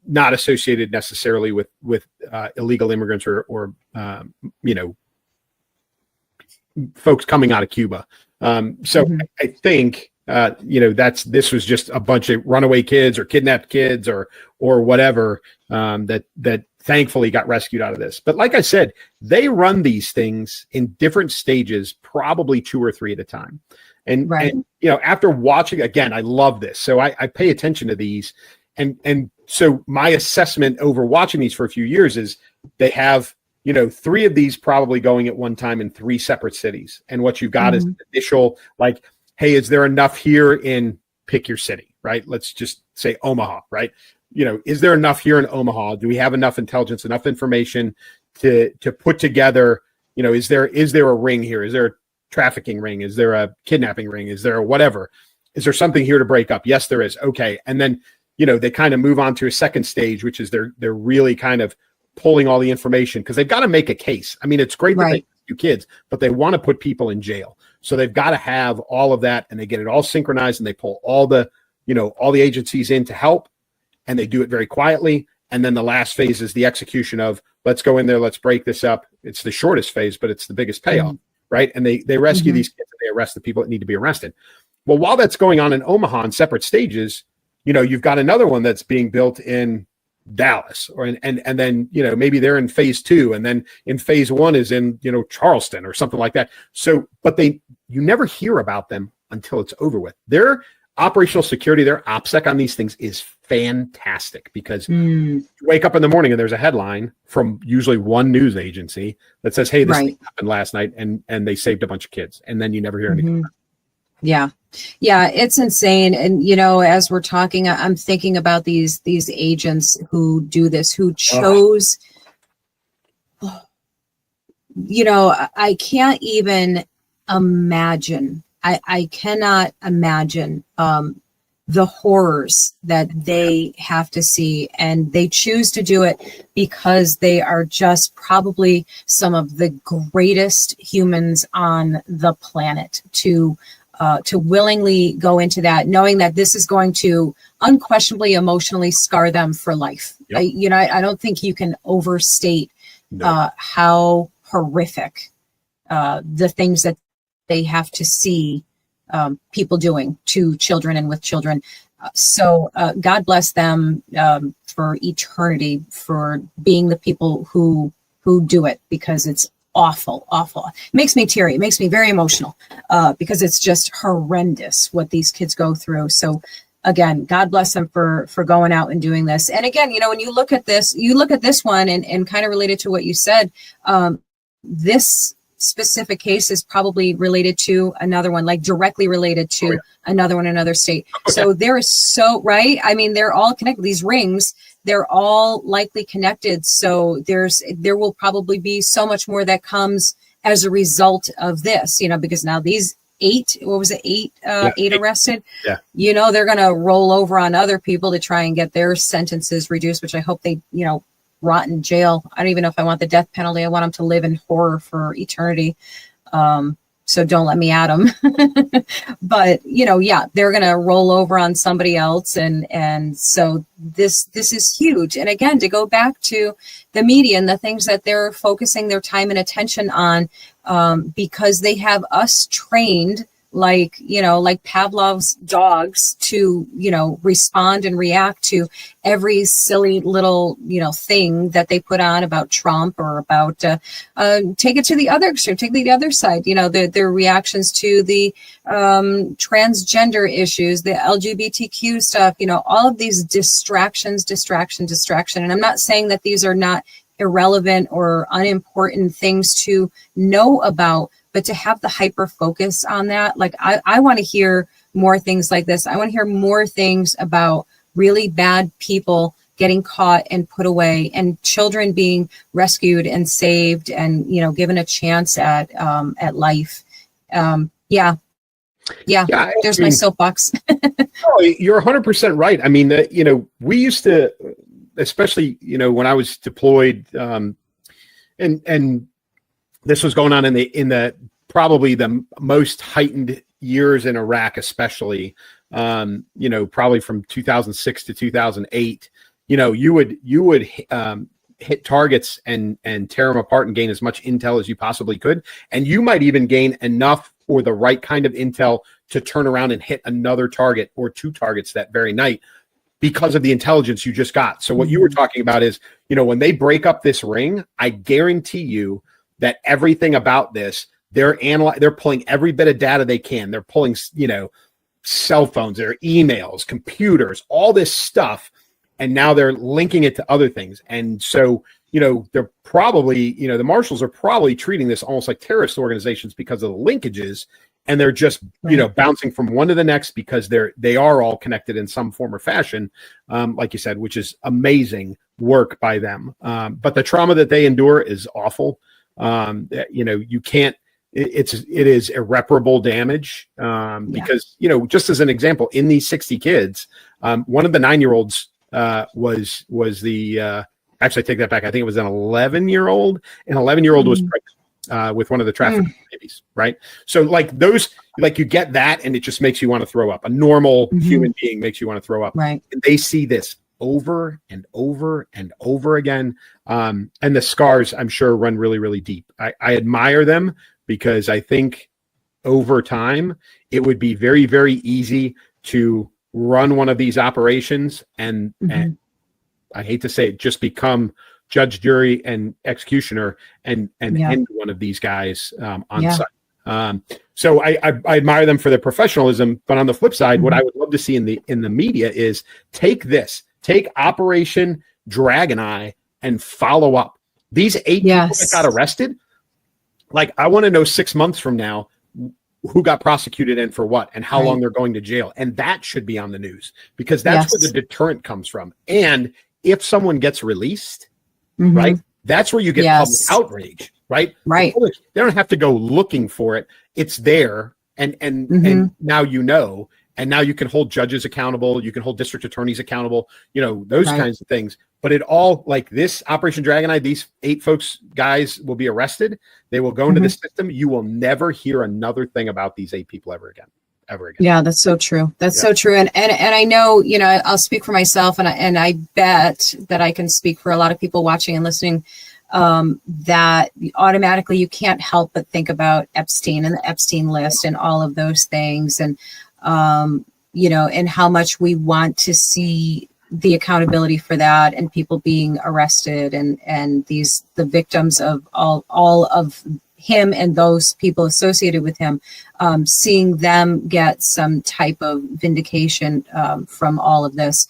not associated necessarily with illegal immigrants or folks coming out of Cuba. So I think, this was just a bunch of runaway kids or kidnapped kids or whatever, that thankfully got rescued out of this. But like I said, they run these things in different stages, probably 2 or 3 at a time. And after watching, again, I love this. So I pay attention to these. And so my assessment over watching these for a few years is they have, 3 of these probably going at one time in 3 separate cities. And what you've got is initial, like, hey, is there enough here in pick your city, right? Let's just say Omaha, right? Is there enough here in Omaha? Do we have enough intelligence, enough information to put together, is there a ring here? Is there a trafficking ring? Is there a kidnapping ring? Is there a whatever? Is there something here to break up? Yes, there is. Okay. And then, they kind of move on to a second stage, which is they're really kind of pulling all the information because they've got to make a case. I mean, it's great that they do kids, but they want to put people in jail. So they've got to have all of that, and they get it all synchronized, and they pull all the agencies in to help, and they do it very quietly. And then the last phase is the execution of, let's go in there, let's break this up. It's the shortest phase, but it's the biggest payoff, right? And they rescue these kids, and they arrest the people that need to be arrested. Well, while that's going on in Omaha in separate stages, you've got another one that's being built in Dallas, and then maybe they're in phase 2, and then in phase 1 is in Charleston or something like that. So, but you never hear about them until it's over with. Their operational security, their OPSEC on these things is fantastic because you wake up in the morning and there's a headline from usually one news agency that says, "Hey, this thing happened last night, and they saved a bunch of kids," and then you never hear anything. Yeah, it's insane. And, as we're talking, I'm thinking about these agents who do this, who chose, I can't even imagine. I cannot imagine the horrors that they have to see. And they choose to do it because they are just probably some of the greatest humans on the planet to willingly go into that, knowing that this is going to unquestionably emotionally scar them for life. I don't think you can overstate how horrific the things that they have to see people doing to children and with children. So God bless them for eternity for being the people who do it, because it's awful. It makes me teary. It makes me very emotional because it's just horrendous what these kids go through. So again, God bless them for going out and doing this. And again, when you look at this one and kind of related to what you said, this specific case is probably related to another one, like directly related to another one in another state. So there is right. I mean, they're all connected. These rings, they're all likely connected. So there will probably be so much more that comes as a result of this, because now these 8 arrested, they're going to roll over on other people to try and get their sentences reduced, which I hope they, rot in jail. I don't even know if I want the death penalty. I want them to live in horror for eternity. So don't let me at them. But, they're going to roll over on somebody else. And so this is huge. And again, to go back to the media and the things that they're focusing their time and attention on, because they have us trained like Pavlov's dogs to, respond and react to every silly little, thing that they put on about Trump or about, take it to the other extreme, take the other side, their reactions to the transgender issues, the LGBTQ stuff, all of these distraction. And I'm not saying that these are not irrelevant or unimportant things to know about, but to have the hyper focus on that, like I want to hear more things like this. I want to hear more things about really bad people getting caught and put away, and children being rescued and saved, and given a chance at life. There's my soapbox. Oh, you're 100% right. I mean, we used to, especially when I was deployed, and this was going on in the probably the most heightened years in Iraq, especially, probably from 2006 to 2008. You would hit targets and tear them apart and gain as much intel as you possibly could, and you might even gain enough or the right kind of intel to turn around and hit another target or 2 targets that very night because of the intelligence you just got. So what you were talking about is, when they break up this ring, I guarantee you that everything about this, they're pulling every bit of data they can. They're pulling, cell phones, their emails, computers, all this stuff. And now they're linking it to other things. And so, they're probably, the marshals are probably treating this almost like terrorist organizations because of the linkages. And they're just, bouncing from one to the next because they are all connected in some form or fashion, like you said, which is amazing work by them. But the trauma that they endure is awful. You can't. It is irreparable damage because just as an example, in these 60 kids, one of the 9-year-olds was the actually I take that back. I think it was an 11-year-old. An 11-year-old was pregnant with one of the trafficked babies, right? So like those, like you get that, and it just makes you want to throw up. A normal human being makes you want to throw up, right? And they see this over and over and over again, and the scars, I'm sure, run really, really deep. I admire them because I think over time it would be very, very easy to run one of these operations and I hate to say it, just become judge, jury, and executioner and end one of these guys on site. So I admire them for their professionalism, but on the flip side, what I would love to see in the media is take Operation Dragon Eye and follow up. These 8 people that got arrested, like I want to know 6 months from now who got prosecuted and for what and how long they're going to jail. And that should be on the news because that's where the deterrent comes from. And if someone gets released, right, that's where you get public outrage, right? Right. They don't have to go looking for it. It's there. And now and now you can hold judges accountable. You can hold district attorneys accountable, those kinds of things. But it all, like this Operation Dragon Eye, these 8 guys will be arrested. They will go into the system. You will never hear another thing about these 8 people ever again. Yeah, that's so true. That's so true. And I know, I'll speak for myself, and I bet that I can speak for a lot of people watching and listening, that automatically you can't help but think about Epstein and the Epstein list and all of those things. And, and how much we want to see the accountability for that and people being arrested and the victims of all of him and those people associated with him, seeing them get some type of vindication from all of this.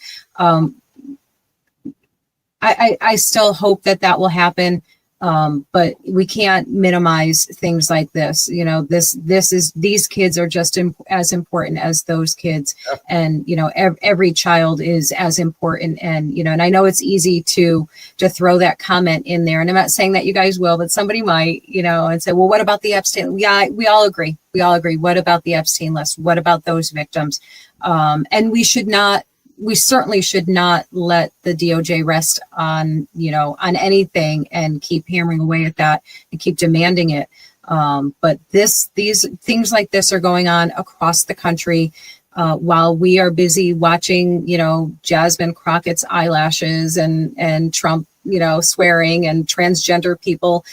I still hope that will happen. But we can't minimize things like this. These kids are just as important as those kids. And, every child is as important. And, and I know it's easy to throw that comment in there. And I'm not saying that you guys will, but somebody might, and say, well, what about the Epstein? Yeah, we all agree. What about the Epstein list? What about those victims? And we certainly should not let the DOJ rest on anything and keep hammering away at that and keep demanding it. But these things like this are going on across the country while we are busy watching, Jasmine Crockett's eyelashes and Trump, swearing and transgender people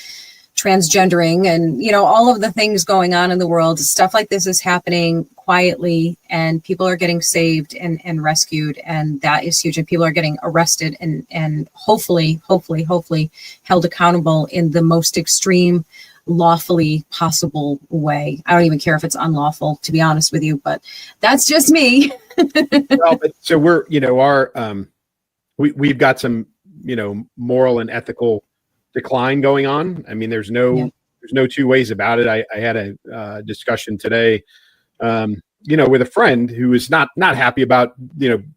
transgendering and, all of the things going on in the world. Stuff like this is happening quietly and people are getting saved and rescued. And that is huge. And people are getting arrested and hopefully held accountable in the most extreme, lawfully possible way. I don't even care if it's unlawful, to be honest with you, but that's just me. So we're, we've got some, moral and ethical decline going on. I mean, there's no two ways about it. I had a discussion today, with a friend who is not happy about,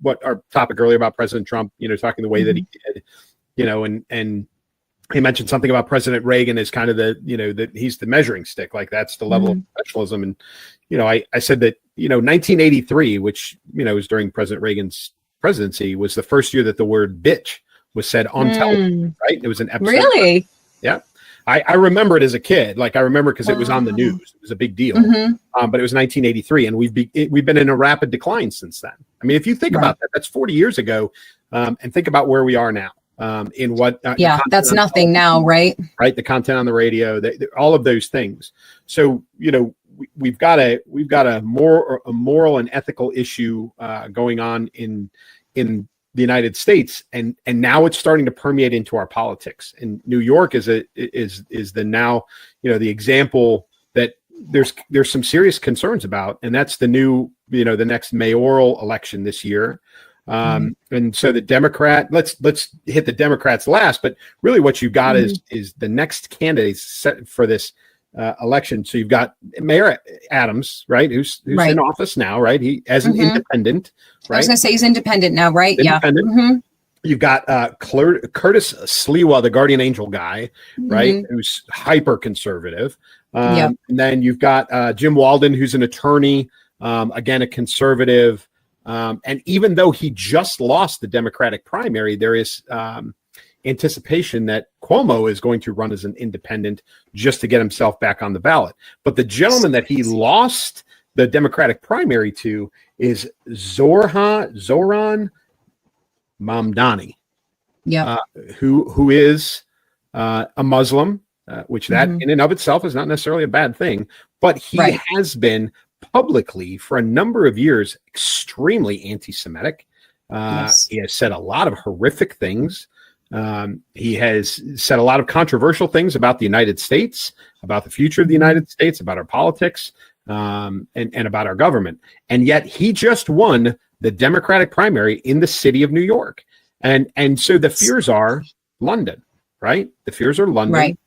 what our topic earlier about President Trump, talking the way that he did, and he mentioned something about President Reagan as kind of that he's the measuring stick, like that's the level of professionalism. And, I said that, 1983, which, was during President Reagan's presidency, was the first year that the word bitch was said on television, right? It was an episode. Really? Yeah. I remember it as a kid. Like I remember because it was on the news. It was a big deal. But it was 1983 and we've been in a rapid decline since then. I mean, if you think about that, that's 40 years ago. And think about where we are now. In what? That's nothing now, right? Right. The content on the radio, all of those things. So, we've got a moral and ethical issue going on in the United States, and now it's starting to permeate into our politics. And New York is the now, the example that there's some serious concerns about, and that's the new, the next mayoral election this year. And so let's hit the Democrats last, but really what you've got is the next candidates set for this election. So you've got Mayor Adams, right? Who's in office now, right? He as an independent, right? I was going to say he's independent now, right? Independent. Yeah. You've got Curtis Sliwa, the guardian angel guy, right? Who's hyper conservative. And then you've got Jim Walden, who's an attorney, again, a conservative. And even though he just lost the Democratic primary, there is anticipation that Cuomo is going to run as an independent just to get himself back on the ballot. But the gentleman that he lost the Democratic primary to is Zoran Mamdani, who is a Muslim, which that in and of itself is not necessarily a bad thing, but he has been publicly for a number of years extremely anti-Semitic. He has said a lot of horrific things. He has said a lot of controversial things about the United States, about the future of the United States, about our politics, and about our government. And yet he just won the Democratic primary in the city of New York. And so the fears are London, right? The fears are London,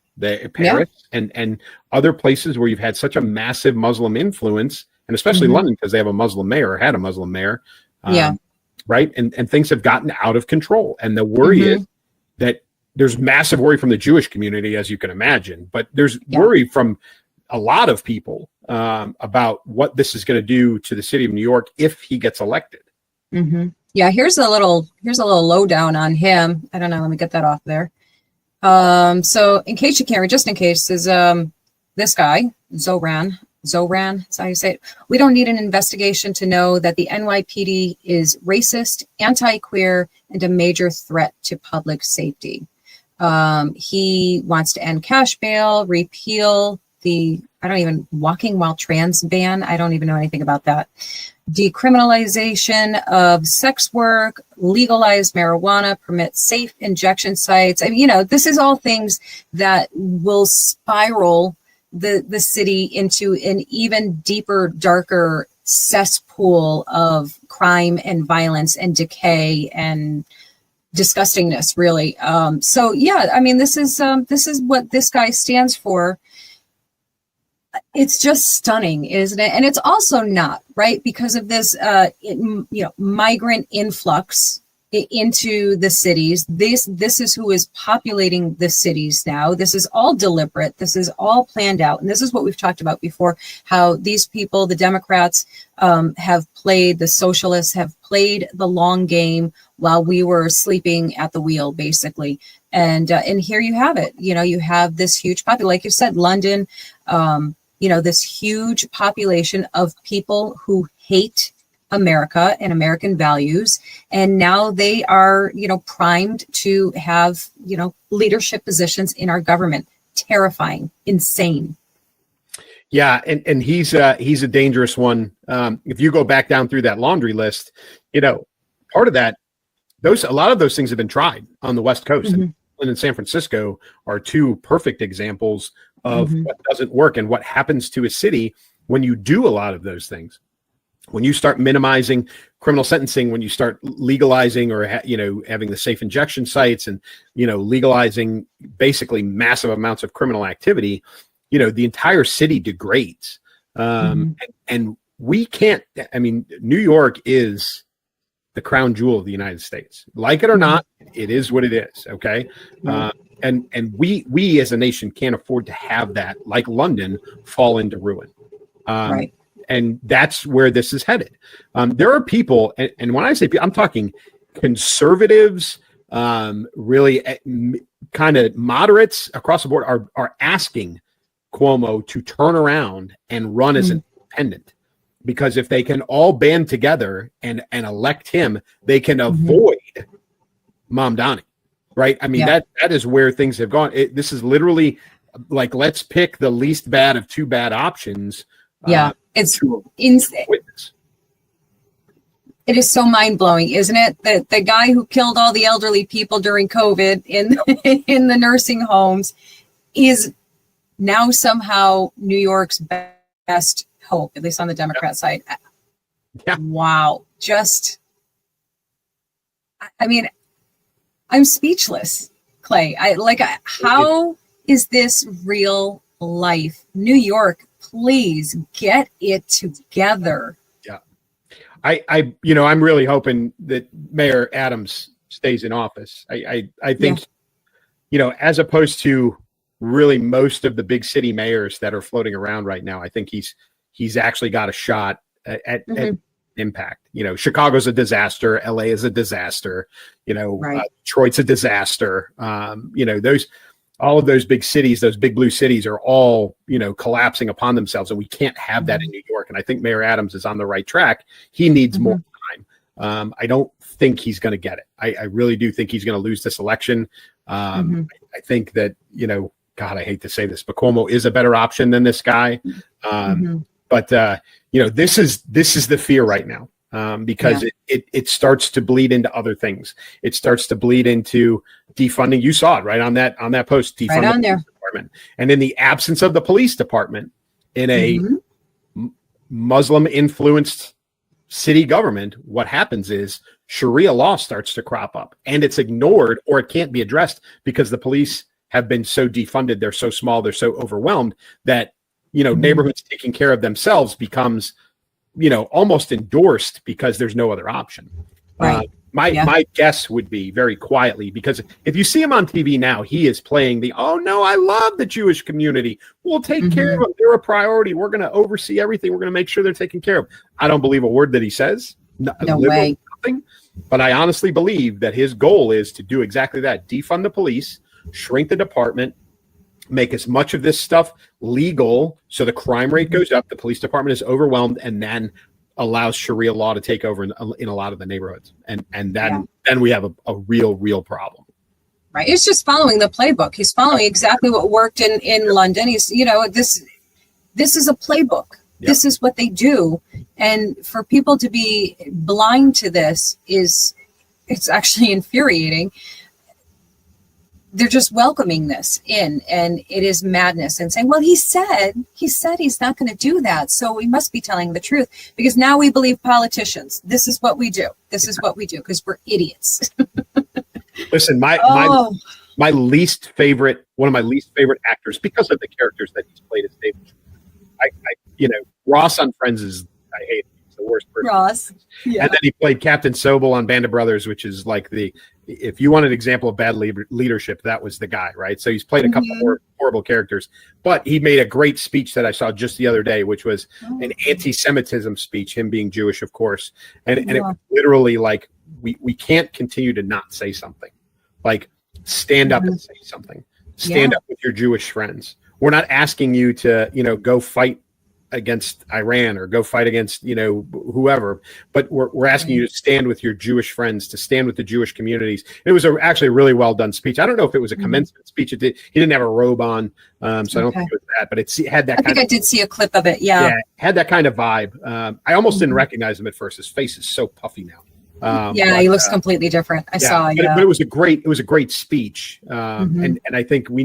Paris, and other places where you've had such a massive Muslim influence, and especially London, because they have a Muslim mayor, or had a Muslim mayor, right? And things have gotten out of control. And the worry is that there's massive worry from the Jewish community, as you can imagine, but there's worry from a lot of people about what this is going to do to the city of New York if he gets elected. Yeah, here's a little lowdown on him. I don't know. Let me get that off there. So in case you can't read, just in case, is this guy, Zoran, that's how you say it. We don't need an investigation to know that the NYPD is racist, anti-queer, and a major threat to public safety. He wants to end cash bail, repeal the, walking while trans ban. I don't even know anything about that. Decriminalization of sex work, legalize marijuana, permit safe injection sites. I mean, this is all things that will spiral the city into an even deeper, darker cesspool of crime and violence and decay and disgustingness, really. So yeah, I mean, this is what this guy stands for. It's just stunning, isn't it? And it's also not, right, because of this, migrant influx into the cities. This is who is populating the cities now. This is all deliberate. This is all planned out. And this is what we've talked about before, how these people, the Democrats, the socialists have played the long game while we were sleeping at the wheel, basically. And here you have it. You have this huge population, like you said, London, this huge population of people who hate America and American values. And now they are, primed to have, leadership positions in our government. Terrifying, insane. Yeah. And he's a dangerous one. If you go back down through that laundry list, part of that, a lot of those things have been tried on the West Coast. And in San Francisco are two perfect examples of what doesn't work and what happens to a city when you do a lot of those things. When you start minimizing criminal sentencing, when you start legalizing or having the safe injection sites and legalizing basically massive amounts of criminal activity, the entire city degrades. And we can't. I mean, New York is the crown jewel of the United States. Like it or not, it is what it is. Okay. And we as a nation can't afford to have that, like London, fall into ruin. And that's where this is headed. There are people, and when I say people, I'm talking conservatives, really kind of moderates across the board are asking Cuomo to turn around and run as an independent. Because if they can all band together and elect him, they can avoid Mamdani, right? I mean, that is where things have gone. This is literally like, let's pick the least bad of two bad options. It's insane. It is so mind-blowing, isn't it? That the guy who killed all the elderly people during COVID in the nursing homes is now somehow New York's best hope, at least on the Democrat side. Yeah. Wow. I mean, I'm speechless, Clay. How is this real life? New York, please get it together. Yeah. I'm really hoping that Mayor Adams stays in office. I think, as opposed to really most of the big city mayors that are floating around right now, I think he's actually got a shot at impact. Chicago's a disaster. LA is a disaster. Detroit's a disaster. All of those big cities, those big blue cities are all, collapsing upon themselves. And we can't have that in New York. And I think Mayor Adams is on the right track. He needs more time. I don't think he's going to get it. I really do think he's going to lose this election. I think that, God, I hate to say this, but Cuomo is a better option than this guy. But this is the fear right now, because it starts to bleed into other things. It starts to bleed into defunding. You saw it right on that post. Defund right on the police department. And in the absence of the police department in a Muslim influenced city government, what happens is Sharia law starts to crop up, and it's ignored, or it can't be addressed because the police have been so defunded. They're so small. They're so overwhelmed that neighborhoods taking care of themselves becomes, almost endorsed because there's no other option. Right. My guess would be, very quietly, because if you see him on TV now, he is playing oh no, I love the Jewish community. We'll take care of them. They're a priority. We're going to oversee everything. We're going to make sure they're taken care of. I don't believe a word that he says. No way. Nothing. But I honestly believe that his goal is to do exactly that: defund the police, shrink the department, make as much of this stuff legal so the crime rate goes up, the police department is overwhelmed, and then allows Sharia law to take over in a lot of the neighborhoods. And then we have a real problem. Right. It's just following the playbook. He's following exactly what worked in London. He's, this is a playbook. Yep. This is what they do. And for people to be blind to this it's actually infuriating. They're just welcoming this in, and it is madness, and saying, well, he said he's not going to do that, so we must be telling the truth, because now we believe politicians. This is what we do. This is what we do, because we're idiots. Listen, one of my least favorite actors, because of the characters that he's played as David. Ross on Friends I hate him. He's the worst person. Ross. Yeah. And then he played Captain Sobel on Band of Brothers, which is like if you want an example of bad leadership, that was the guy, right? So he's played a couple more horrible characters, but he made a great speech that I saw just the other day, which was an anti-Semitism speech, him being Jewish, of course. And it was literally like, we can't continue to not say something. Like, stand up and say something. Stand up with your Jewish friends. We're not asking you to, go fight against Iran or go fight against, whoever, but we're asking you to stand with your Jewish friends, to stand with the Jewish communities. It was actually a really well done speech. I don't know if it was a commencement speech. He didn't have a robe on, so I don't think it was that, but it had that. I did see a clip of it. Yeah, had that kind of vibe. I almost didn't recognize him at first. His face is so puffy now. He looks completely different. I saw. But it was a great speech, and I think we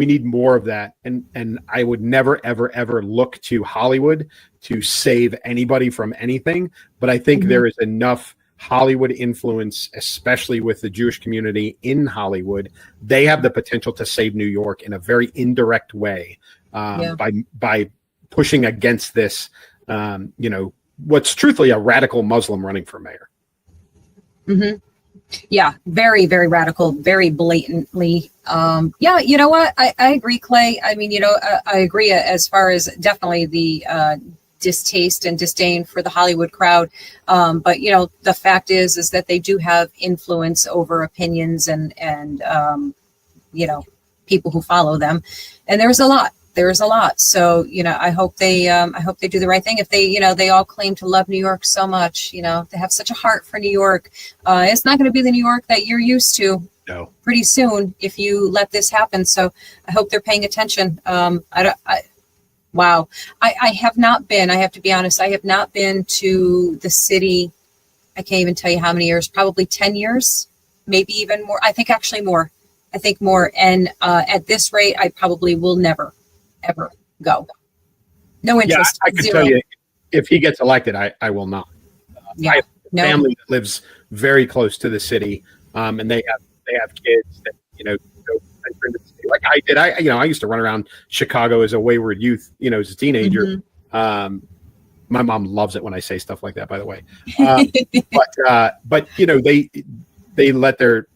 need more of that. And I would never, ever look to Hollywood to save anybody from anything. But I think there is enough Hollywood influence, especially with the Jewish community in Hollywood. They have the potential to save New York in a very indirect way by pushing against this, what's truthfully a radical Muslim running for mayor. Yeah, very, very radical, very blatantly. You know what? I agree, Clay. I mean, I agree as far as definitely the distaste and disdain for the Hollywood crowd. But, the fact is that they do have influence over opinions and people who follow them. And there's a lot. So, I hope they do the right thing. If they all claim to love New York so much, they have such a heart for New York. It's not going to be the New York that you're used to. No. Pretty soon if you let this happen. So I hope they're paying attention. Wow. I have not been, I have to be honest, I have not been to the city. I can't even tell you how many years, probably 10 years, maybe even more. I think actually more. And at this rate, I probably will never, ever go. No interest. I could Zero. tell you, if he gets elected, I will not. Yeah. I have a No. family that lives very close to the city, and they have kids that go into the city like I did. I used to run around Chicago as a wayward youth, as a teenager. Mm-hmm. My mom loves it when I say stuff like that, by the way. But they let their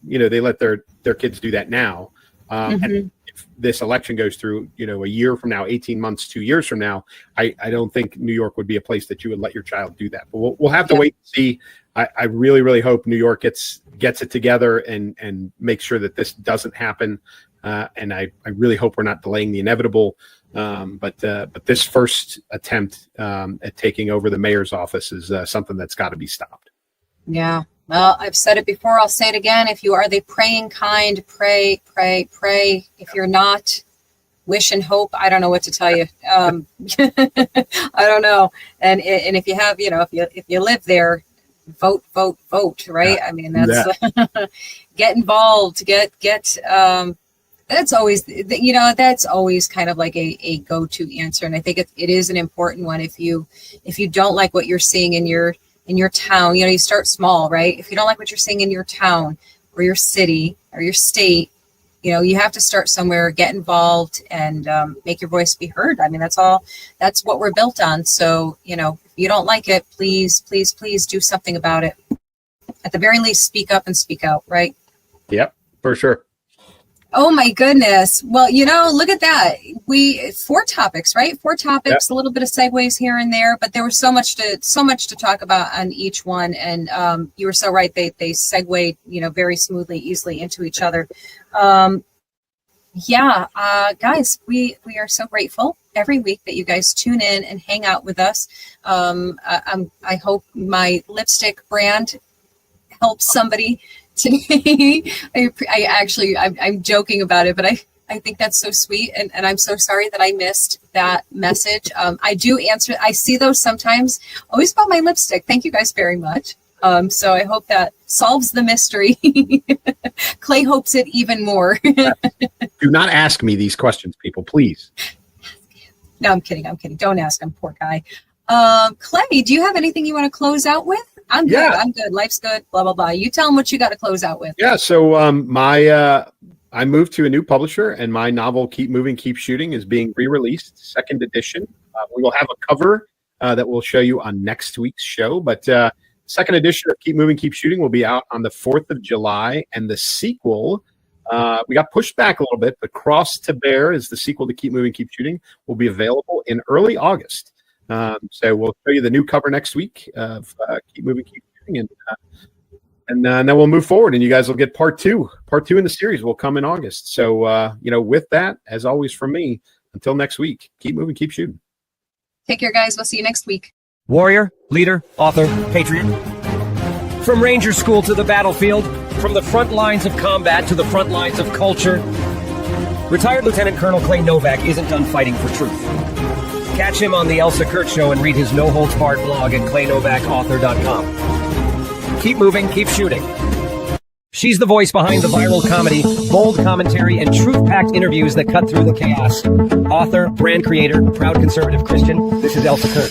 kids do that now. And if this election goes through, a year from now, 18 months, 2 years from now, I don't think New York would be a place that you would let your child do that. But we'll have to wait and see. I really, really hope New York gets it together and makes sure that this doesn't happen. And I really hope we're not delaying the inevitable. But this first attempt at taking over the mayor's office is something that's got to be stopped. Yeah. Well, I've said it before. I'll say it again. If you are the praying kind, pray, pray, pray. If you're not, wish and hope. I don't know what to tell you. I don't know. And if you have, if you live there, vote, vote, vote. Right. I mean, that's get involved. Get. That's always, that's always kind of like a go-to answer. And I think it is an important one. If you don't like what you're seeing in your town, you start small, right? If you don't like what you're seeing in your town or your city or your state, you have to start somewhere, get involved and make your voice be heard. I mean, that's what we're built on. So, if you don't like it, please, please, please do something about it. At the very least, speak up and speak out, right? Yep, for sure. Oh my goodness. Well, look at that. 4 topics, right? 4 topics, a little bit of segues here and there, but there was so much to talk about on each one. And you were so right. They segued, very smoothly, easily into each other. Guys, we are so grateful every week that you guys tune in and hang out with us. I hope my lipstick brand helps somebody today. I'm joking about it, but I think that's so sweet. And I'm so sorry that I missed that message. I do answer. I see those sometimes. Always about my lipstick. Thank you guys very much. So I hope that solves the mystery. Clay hopes it even more. Do not ask me these questions, people, please. No, I'm kidding. Don't ask him, poor guy. Clay, do you have anything you want to close out with? I'm good. Yeah. I'm good. Life's good. Blah, blah, blah. You tell them what you got to close out with. Yeah. So I moved to a new publisher, and my novel Keep Moving, Keep Shooting is being re-released, second edition. We will have a cover that we'll show you on next week's show. But second edition of Keep Moving, Keep Shooting will be out on the 4th of July. And the sequel, we got pushed back a little bit, but Cross to Bear is the sequel to Keep Moving, Keep Shooting, will be available in early August. So we'll show you the new cover next week of Keep Moving, Keep Shooting, and then we'll move forward, and you guys will get part two. Part 2 in the series will come in August. So with that, as always from me, until next week, keep moving, keep shooting. Take care, guys. We'll see you next week. Warrior, leader, author, patriot. From ranger school to the battlefield, from the front lines of combat to the front lines of culture, retired Lieutenant Colonel Clay Novak isn't done fighting for truth. Catch him on the Elsa Kurt Show and read his no-holds-barred blog at claynovakauthor.com. Keep moving, keep shooting. She's the voice behind the viral comedy, bold commentary, and truth-packed interviews that cut through the chaos. Author, brand creator, proud conservative Christian, this is Elsa Kurt.